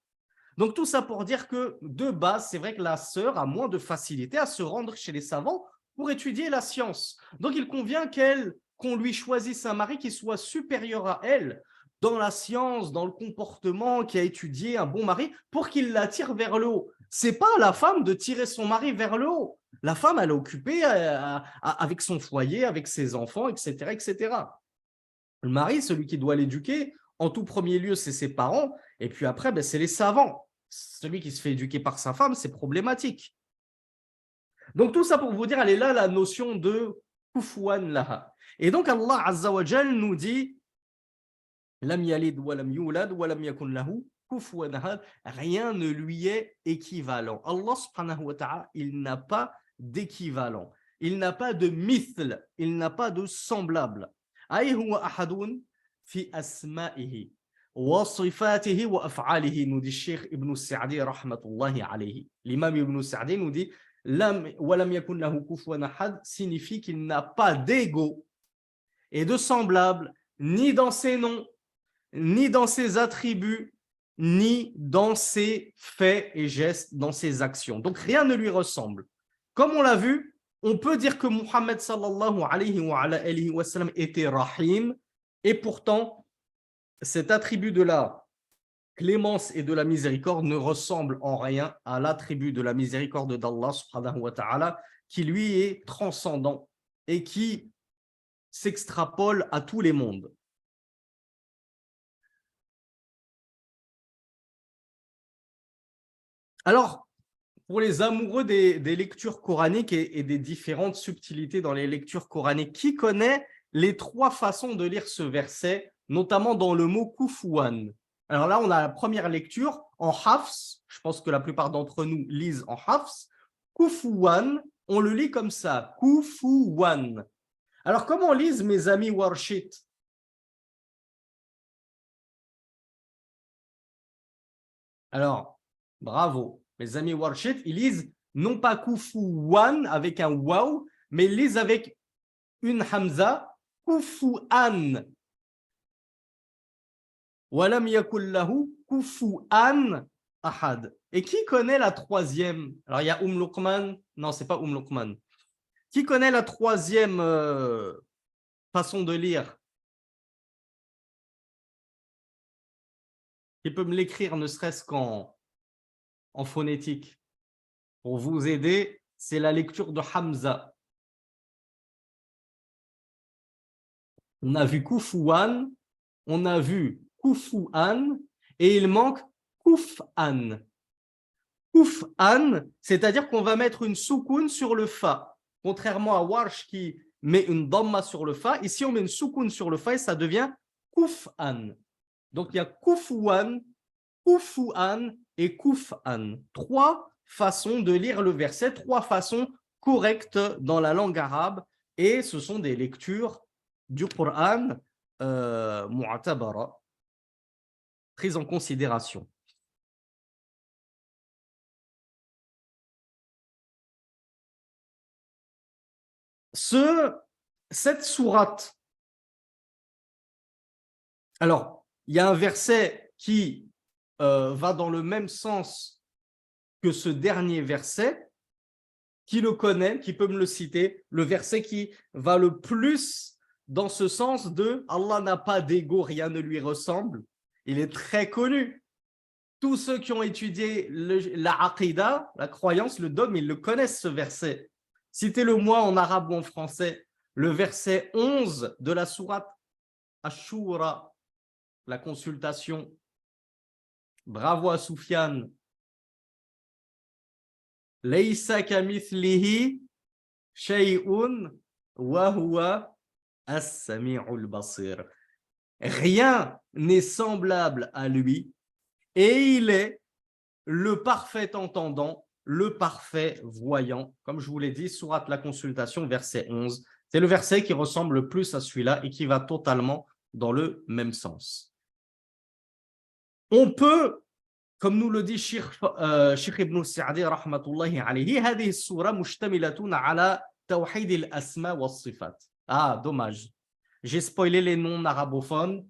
Donc, tout ça pour dire que, de base, c'est vrai que la sœur a moins de facilité à se rendre chez les savants pour étudier la science. Donc, il convient qu'on lui choisisse un mari qui soit supérieur à elle dans la science, dans le comportement, qui a étudié un bon mari, pour qu'il la tire vers le haut. Ce n'est pas à la femme de tirer son mari vers le haut. La femme, elle est occupée avec son foyer, avec ses enfants, etc., etc. Le mari, celui qui doit l'éduquer, en tout premier lieu, c'est ses parents, et puis après, ben, c'est les savants. Celui qui se fait éduquer par sa femme, c'est problématique. Donc tout ça pour vous dire, elle est là la notion de kufuwan laha. Et donc Allah Azza wa Jal nous dit lam yalid wa lam yulad wa lam yakun lahu kufuwan ahad. Rien ne lui est équivalent. Allah subhanahu wa ta'ala, il n'a pas d'équivalent. Il n'a pas de mithl, il n'a pas de semblable. Ay huwa ahadun fi asma'ihi wa sifatihi wa af'alihi, nous dit Cheikh Ibn Sa'di rahmatullahi alayhi. L'imam Ibn Sa'di nous dit lam wa lam yakun lahu kufuwan ahad signifie qu'il n'a pas d'ego et de semblable ni dans ses noms, ni dans ses attributs, ni dans ses faits et gestes, dans ses actions. Donc rien ne lui ressemble. Comme on l'a vu, on peut dire que Muhammad sallallahu alayhi wa sallam était rahim, et pourtant cet attribut de la clémence et de la miséricorde ne ressemble en rien à l'attribut de la miséricorde d'Allah subhanahu wa ta'ala, qui lui est transcendant et qui s'extrapole à tous les mondes. Alors, pour les amoureux des lectures coraniques et des différentes subtilités dans les lectures coraniques, qui connaît les trois façons de lire ce verset, notamment dans le mot kufuwan? Alors là, on a la première lecture en hafs. Je pense que la plupart d'entre nous lisent en hafs. Kufuwan, on le lit comme ça, kufuwan. Alors, comment lisent mes amis Warshit? Alors, bravo. Mes amis Warshit, ils lisent non pas kufuwan avec un waw, mais ils lisent avec une hamza, kufuan. Walam yakul lahu kufuan ahad. Et qui connaît la troisième? Alors, il y a Luqman. Non, c'est pas Luqman. Qui connaît la troisième façon de lire? Qui peut me l'écrire, ne serait-ce qu'en phonétique? Pour vous aider, c'est la lecture de Hamza. On a vu Kufuan, on a vu Kufuan, et il manque Kuf'an. Kuf'an, c'est-à-dire qu'on va mettre une soukoun sur le fa. Contrairement à Warsh qui met une dhamma sur le fa, ici on met une soukoun sur le fa et ça devient Kuf'an. Donc il y a Kufuan, Kufuan et Kuf'an. Trois façons de lire le verset, trois façons correctes dans la langue arabe, et ce sont des lectures du Coran mu'tabara, prises en considération. Cette sourate, alors, il y a un verset qui va dans le même sens que ce dernier verset. Qui le connaît, qui peut me le citer? Le verset qui va le plus dans ce sens de Allah n'a pas d'ego, rien ne lui ressemble. Il est très connu. Tous ceux qui ont étudié la aqidah, la croyance, le dogme, ils le connaissent ce verset. Citez-le-moi en arabe ou en français. Le verset 11 de la sourate Ash-Shura, la consultation. Bravo à Soufiane. Laysa kamithlihi shay'un wa huwa as-sami'ul basir. Rien n'est semblable à lui et il est le parfait entendant, le parfait voyant. Comme je vous l'ai dit, sourate la consultation, verset 11. C'est le verset qui ressemble le plus à celui-là et qui va totalement dans le même sens. On peut, comme nous le dit Cheikh Ibn Sa'di rahmatullahi alayhi, هذه السورة مشتملة على توحيد الأسماء والصفات. Ah, dommage. J'ai spoilé les noms arabophones.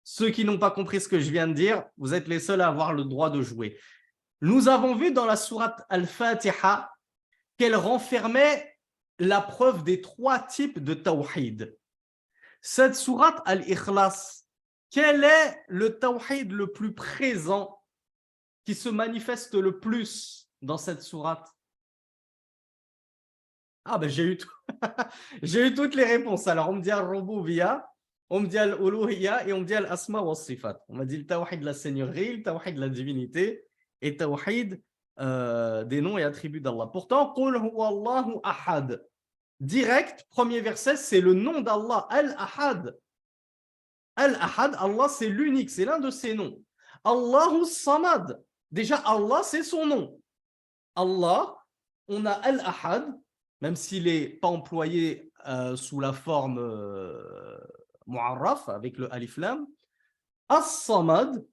Ceux qui n'ont pas compris ce que je viens de dire, vous êtes les seuls à avoir le droit de jouer. Nous avons vu dans la sourate Al-Fatiha qu'elle renfermait la preuve des 3 types de tawhid. Cette sourate Al-Ikhlas, quel est le tawhid le plus présent qui se manifeste le plus dans cette sourate? Ah ben j'ai eu, j'ai eu toutes les réponses. Alors on me dit Al-Rububiyya, on me dit Al-Uluhiyya et on me dit Al-Asma wa Sifat. On m'a dit le tawhid de la seigneurie, le tawhid de la divinité et le tawhid des noms et attributs d'Allah. Pourtant, Qul huwa Allahu ahad. Direct, premier verset, c'est le nom d'Allah, Al-Ahad. Al-Ahad, Allah, c'est l'unique, c'est l'un de ses noms. Allahu Samad. Déjà, Allah, c'est son nom. Allah, on a Al-Ahad, même s'il n'est pas employé sous la forme mu'arraf, avec le alif lam. As-Samad,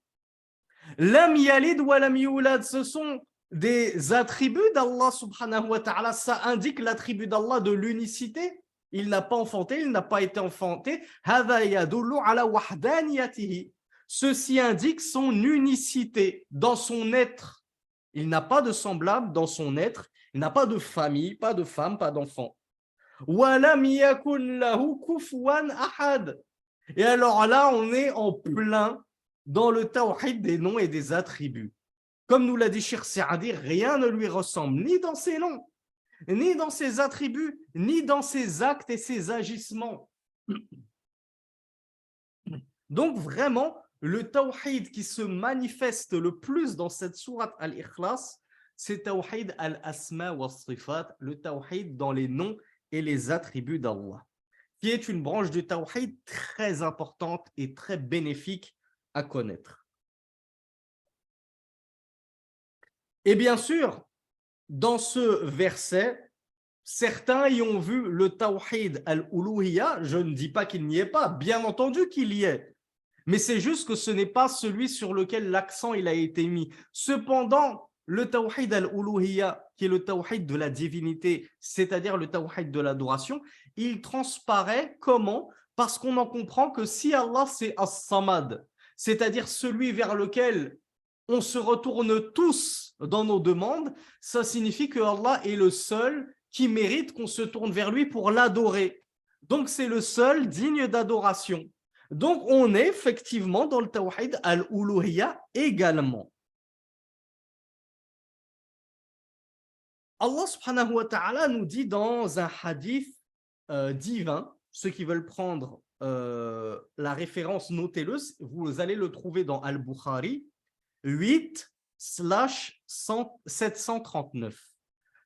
Lam yalid wa lam yulad, ce sont des attributs d'Allah subhanahu wa ta'ala. Ça indique l'attribut d'Allah de l'unicité. Il n'a pas enfanté, il n'a pas été enfanté. Hadha yadullu ala wahdaniyatihi. Ceci indique son unicité dans son être. Il n'a pas de semblable dans son être. Il n'a pas de famille, pas de femme, pas d'enfant. Wa lam yakun lahu kufuwan ahad. Et alors là, on est en plein dans le tawhid des noms et des attributs. Comme nous l'a dit Cheikh Saadi, rien ne lui ressemble, ni dans ses noms, ni dans ses attributs, ni dans ses actes et ses agissements. Donc vraiment, le tawhid qui se manifeste le plus dans cette sourate Al-Ikhlas, c'est tawhid al-asma wa sifat, le tawhid dans les noms et les attributs d'Allah, qui est une branche du tawhid très importante et très bénéfique à connaître. Et bien sûr, dans ce verset, certains y ont vu le tawhid al-uluhiyya. Je ne dis pas qu'il n'y ait pas, bien entendu qu'il y est, mais c'est juste que ce n'est pas celui sur lequel l'accent il a été mis. Cependant, le tawhid al-uluhiyya, qui est le tawhid de la divinité, c'est-à-dire le tawhid de l'adoration, il transparaît comment? Parce qu'on en comprend que si Allah c'est as-samad, c'est-à-dire celui vers lequel on se retourne tous dans nos demandes, ça signifie que Allah est le seul qui mérite qu'on se tourne vers lui pour l'adorer. Donc c'est le seul digne d'adoration. Donc on est effectivement dans le tawhid al-uluhiyya également. Allah subhanahu wa ta'ala nous dit dans un hadith divin, ceux qui veulent prendre la référence, notez-le, vous allez le trouver dans Al-Bukhari 8/739.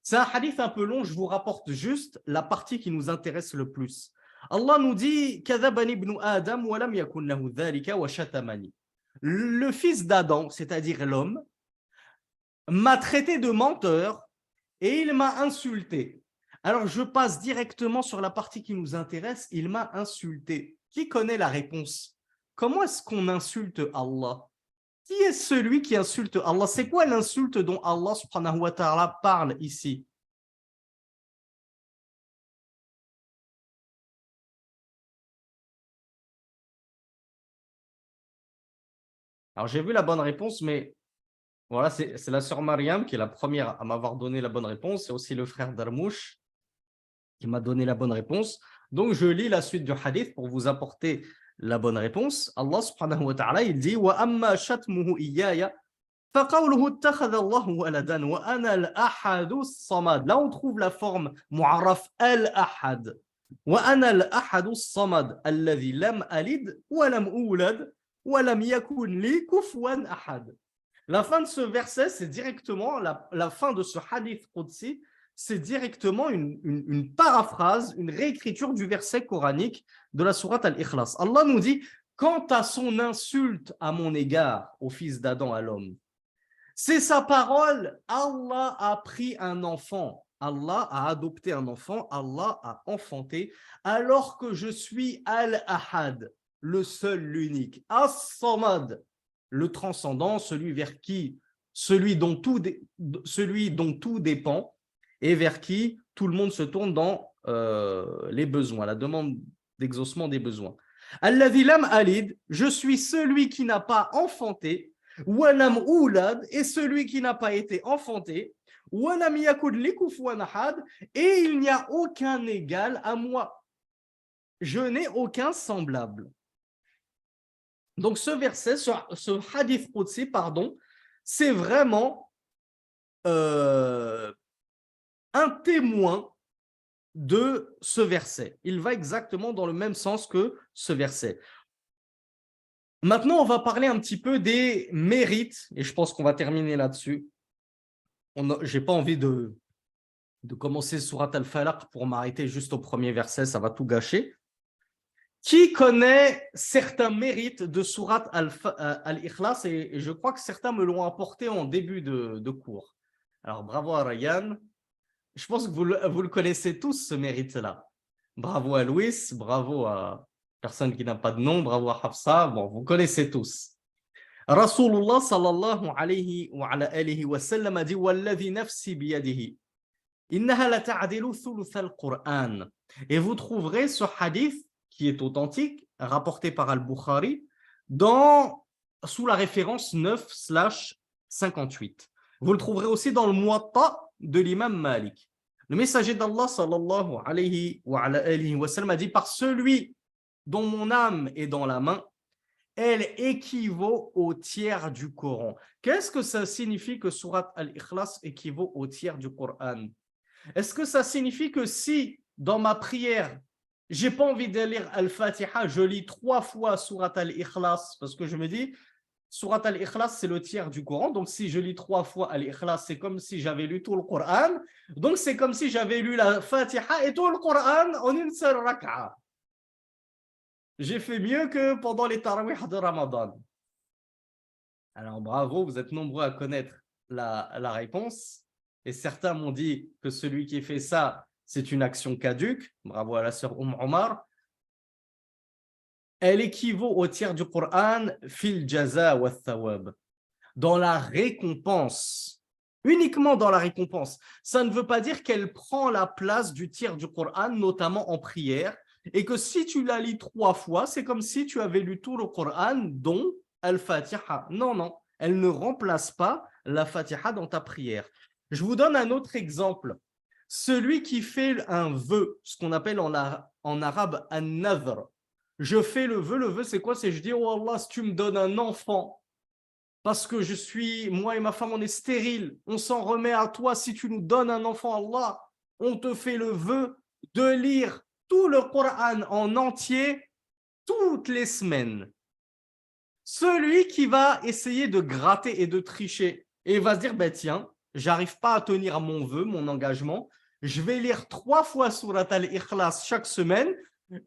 C'est un hadith un peu long, je vous rapporte juste la partie qui nous intéresse le plus. Allah nous dit le fils d'Adam, c'est-à-dire l'homme, m'a traité de menteur et il m'a insulté. Alors je passe directement sur la partie qui nous intéresse. Il m'a insulté. Qui connaît la réponse? Comment est-ce qu'on insulte Allah? Qui est celui qui insulte Allah? C'est quoi l'insulte dont Allah subhanahu wa ta'ala parle ici? Alors j'ai vu la bonne réponse, mais voilà, c'est la sœur Mariam qui est la première à m'avoir donné la bonne réponse. C'est aussi le frère Darmouche qui m'a donné la bonne réponse. Donc je lis la suite du hadith pour vous apporter la bonne réponse. Allah subhanahu wa ta'ala, il dit wa amma shatmuhu iyaya faqawluhu ittakhadha Allahu waladan wa ana al-ahadu as-samad. Là on trouve la forme mu'arraf al-ahad. Wa ana al-ahadu as-samad alladhi lam alid wa lam ulad wa lam yakun li kufuwan ahad. La fin de ce verset, c'est directement la fin de ce hadith qudsi, c'est directement une paraphrase, une réécriture du verset coranique de la sourate Al-Ikhlas. Allah nous dit, quant à son insulte à mon égard, au fils d'Adam, à l'homme, c'est sa parole, Allah a pris un enfant, Allah a adopté un enfant, Allah a enfanté, alors que je suis Al-Ahad, le seul, l'unique, As-Samad, le transcendant, celui dont tout dépend, et vers qui tout le monde se tourne dans les besoins, la demande d'exaucement des besoins. Alladhi lam alid, je suis celui qui n'a pas enfanté, wa lam oulad, et celui qui n'a pas été enfanté, wa lam yakud li kufuwan ahad, et il n'y a aucun égal à moi. Je n'ai aucun semblable. Donc ce verset, ce hadith qudsi, pardon, c'est vraiment un témoin de ce verset. Il va exactement dans le même sens que ce verset. Maintenant, on va parler un petit peu des mérites, et je pense qu'on va terminer là-dessus. Je n'ai pas envie de commencer Surat Al-Falaq pour m'arrêter juste au premier verset, ça va tout gâcher. Qui connaît certains mérites de Surat Al-Ikhlas, et je crois que certains me l'ont apporté en début de cours. Alors, bravo à Ryan. Je pense que vous le connaissez tous, ce mérite-là. Bravo à Louis, bravo à personne qui n'a pas de nom, bravo à Hafsa. Bon, vous connaissez tous. Rasulullah sallallahu alayhi wa ala alihi wa sallam a dit Walladhi nafsi biyadihi. Innaha la ta'adilu thuluth al-Qur'an. Et vous trouverez ce hadith qui est authentique, rapporté par Al-Bukhari, sous la référence 9/58. Vous le trouverez aussi dans le Muwatta de l'imam Malik. Le messager d'Allah sallallahu alayhi wa sallam a dit par celui dont mon âme est dans la main, elle équivaut au tiers du Coran. Qu'est-ce que ça signifie que Surat Al-Ikhlas équivaut au tiers du Coran? Est-ce que ça signifie que si dans ma prière, j'ai pas envie de lire Al-Fatiha, je lis 3 fois Surat Al-Ikhlas parce que je me dis Surat Al-Ikhlas, c'est le tiers du Coran. Donc, si je lis 3 fois Al-Ikhlas, c'est comme si j'avais lu tout le Coran. Donc, c'est comme si j'avais lu la Fatiha et tout le Coran en une seule raka'a. J'ai fait mieux que pendant les tarawih de Ramadan. Alors, bravo, vous êtes nombreux à connaître la réponse. Et certains m'ont dit que celui qui fait ça, c'est une action caduque. Bravo à la sœur Omar. Elle équivaut au tiers du Coran fil jaza wa thawab, dans la récompense, uniquement dans la récompense. Ça ne veut pas dire qu'elle prend la place du tiers du Coran, notamment en prière, et que si tu la lis 3 fois, c'est comme si tu avais lu tout le Coran, dont Al-Fatiha. Non, non, elle ne remplace pas la Fatiha dans ta prière. Je vous donne un autre exemple. Celui qui fait un vœu, ce qu'on appelle en arabe un nadhr. Je fais le vœu c'est quoi? C'est je dis, oh Allah, si tu me donnes un enfant, parce que moi et ma femme, on est stériles, on s'en remet à toi, si tu nous donnes un enfant, Allah, on te fait le vœu de lire tout le Coran en entier toutes les semaines. Celui qui va essayer de gratter et de tricher et va se dire, ben tiens, j'arrive pas à tenir mon vœu, mon engagement, je vais lire 3 fois Surat Al-Ikhlas chaque semaine.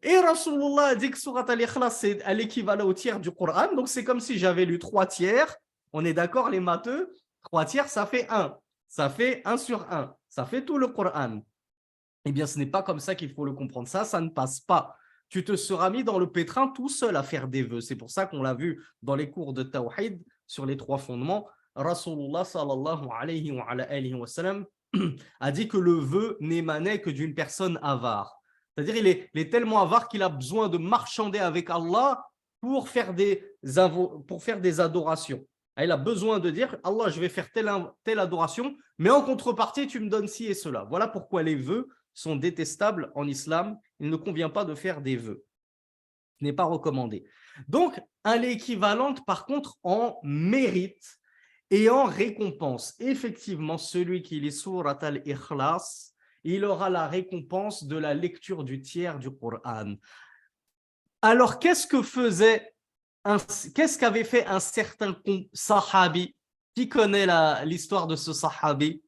Et Rasulullah a dit que Surat Al-Ikhlas, c'est à l'équivalent au tiers du Coran. Donc, c'est comme si j'avais lu 3 tiers. On est d'accord, les matheux? 3 tiers, ça fait 1. Ça fait 1 sur 1. Ça fait tout le Coran. Eh bien, ce n'est pas comme ça qu'il faut le comprendre. Ça ne passe pas. Tu te seras mis dans le pétrin tout seul à faire des vœux. C'est pour ça qu'on l'a vu dans les cours de Tawhid sur les 3 fondements. Rasulullah sallallahu alayhi wa sallam a dit que le vœu n'émanait que d'une personne avare. C'est-à-dire il est tellement avare qu'il a besoin de marchander avec Allah pour faire des adorations. Il a besoin de dire, Allah, je vais faire telle adoration, mais en contrepartie, tu me donnes ci et cela. Voilà pourquoi les vœux sont détestables en islam. Il ne convient pas de faire des vœux. Ce n'est pas recommandé. Donc, elle est équivalente, par contre, en mérite et en récompense. Effectivement, celui qui lit Surat Al-Ikhlas, il aura la récompense de la lecture du tiers du Coran. Alors, qu'est-ce qu'avait fait un certain sahabi? Qui connaît l'histoire de ce sahabi?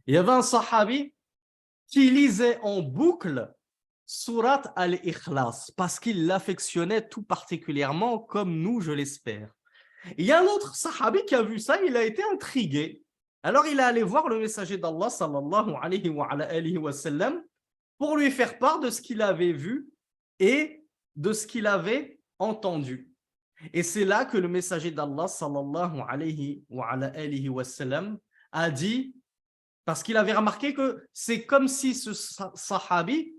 Il y avait un sahabi qui lisait en boucle Surat Al-Ikhlas parce qu'il l'affectionnait tout particulièrement, comme nous, je l'espère. Il y a un autre sahabi qui a vu ça, il a été intrigué. Alors il est allé voir le messager d'Allah sallallahu alayhi wa sallam pour lui faire part de ce qu'il avait vu et de ce qu'il avait entendu. Et c'est là que le messager d'Allah, sallallahu alayhi wa sallam, a dit, parce qu'il avait remarqué que c'est comme si ce sahabi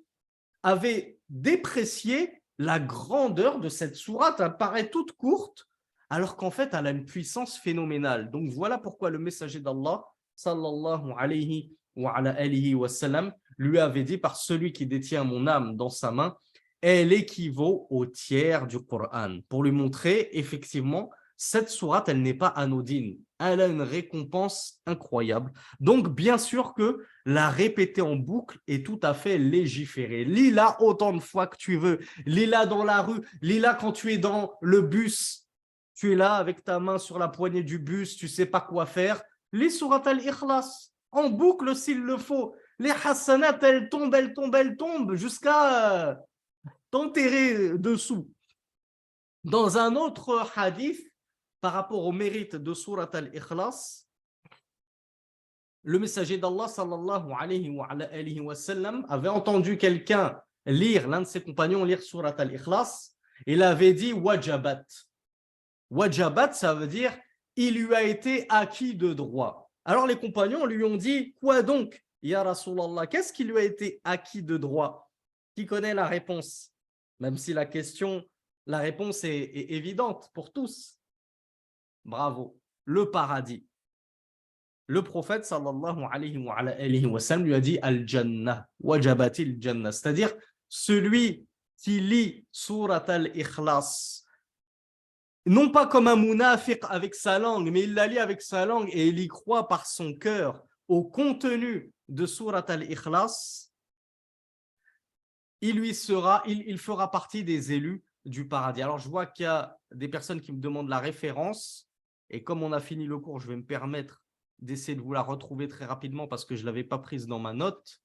avait déprécié la grandeur de cette sourate. Elle paraît toute courte, alors qu'en fait, elle a une puissance phénoménale. Donc voilà pourquoi le messager d'Allah, sallallahu alayhi wa sallam, lui avait dit, par celui qui détient mon âme dans sa main, elle équivaut au tiers du Coran, pour lui montrer effectivement cette sourate, elle n'est pas anodine, elle a une récompense incroyable. Donc bien sûr que la répéter en boucle est tout à fait légiféré. Lis-la autant de fois que tu veux, lis-la dans la rue, lis-la quand tu es dans le bus, tu es là avec ta main sur la poignée du bus, tu ne sais pas quoi faire, lis surat al-Ikhlas en boucle s'il le faut. Les hasanat, elles tombent jusqu'à t'enterrer dessous. Dans un autre hadith, par rapport au mérite de surat al-Ikhlas, le messager d'Allah sallallahu alayhi wa sallam avait entendu quelqu'un lire, l'un de ses compagnons lire surat al-Ikhlas, il avait dit wajabat. Wajabat, ça veut dire il lui a été acquis de droit. Alors les compagnons lui ont dit quoi donc, ya Rasulallah, qu'est-ce qui lui a été acquis de droit? Qui connaît la réponse? Même si la réponse est évidente pour tous. Bravo, le paradis. Le prophète sallallahu alayhi wa sallam lui a dit al-jannah, wajabatil jannah, c'est-à-dire celui qui lit surat al-Ikhlas, non pas comme un munafiq avec sa langue, mais il la lit avec sa langue et il y croit par son cœur au contenu de surat al-Ikhlas, il fera partie des élus du paradis. Alors je vois qu'il y a des personnes qui me demandent la référence et comme on a fini le cours, je vais me permettre d'essayer de vous la retrouver très rapidement parce que je ne l'avais pas prise dans ma note.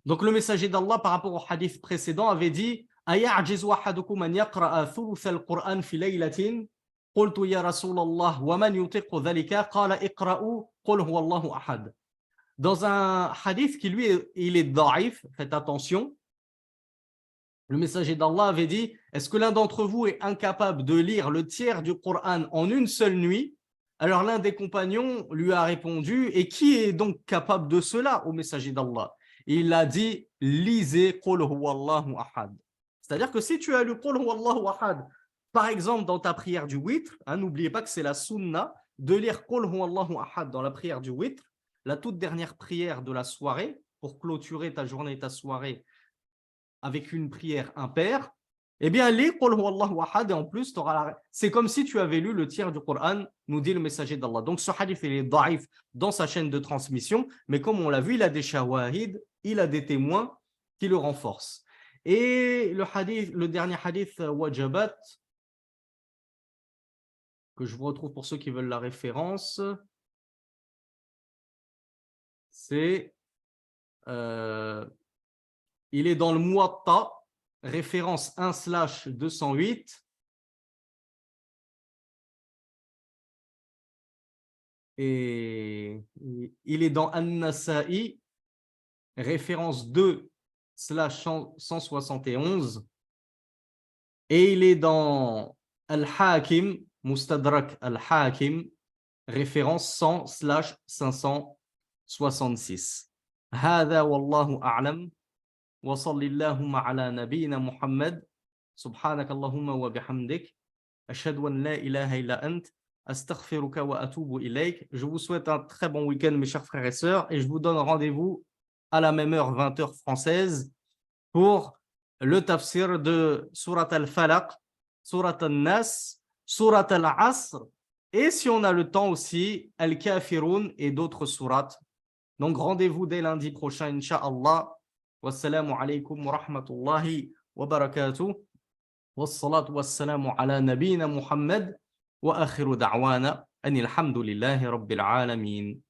Donc le messager d'Allah par rapport au hadith précédent avait dit أَيَعْجِزُ أَحَدُكُمْ أَنْ يَقْرَأَ ثُلُثَ الْقُرْآنِ فِي لَيْلَةٍ قُلْتُ يَا رَسُولَ اللَّهِ وَمَنْ يُطِيقُ ذَلِكَ قَالَ اقْرَأُوا قُلْ هُوَ اللَّهُ أَحَدٌ. Dans un hadith qui lui il est daïf, faites attention, le messager d'Allah avait dit est-ce que l'un d'entre vous est incapable de lire le tiers du Coran en une seule nuit? Alors l'un des compagnons lui a répondu et qui est donc capable de cela au messager d'Allah? Il a dit lisez Qul huwallahu ahad. C'est-à-dire que si tu as lu Qul huwallahu ahad, par exemple dans ta prière du witr, n'oubliez pas que c'est la sunna de lire Qul huwallahu ahad dans la prière du witr, la toute dernière prière de la soirée, pour clôturer ta journée et ta soirée avec une prière impaire, eh bien, lis Qul huwallahu ahad et en plus, c'est comme si tu avais lu le tiers du Coran, nous dit le messager d'Allah. Donc, ce hadith, il est daïf dans sa chaîne de transmission, mais comme on l'a vu, il a des shawahid, il a des témoins qui le renforcent. Et le dernier hadith, wajabat, que je vous retrouve pour ceux qui veulent la référence, c'est... il est dans le Muwatta, référence 1/208. Et il est dans An-Nasa'i, référence 2/171. Et il est dans Al-Hakim, Mustadrak Al-Hakim, référence 100/566. هذا والله أعلم وصل اللهم على نبينا محمد سبحانك اللهم وبحمدك أشهد أن لا إله إلا أنت أستغفرك وأتوب إليك. Je vous souhaite un très bon week-end mes chers frères et sœurs et je vous donne rendez-vous à la même heure 20h française pour le tafsir de Surat al-Falaq, Surat al-Nas, Surat al-Asr et si on a le temps aussi Al-Kafirun et d'autres sourates. Donc rendez-vous dès lundi prochain Inch'Allah. Wassalamu alaikum wa rahmatullahi wa barakatuh. Wassalatu wassalamu ala nabina Muhammad wa akhiru da'wana anil hamdulillahi rabbil alamin.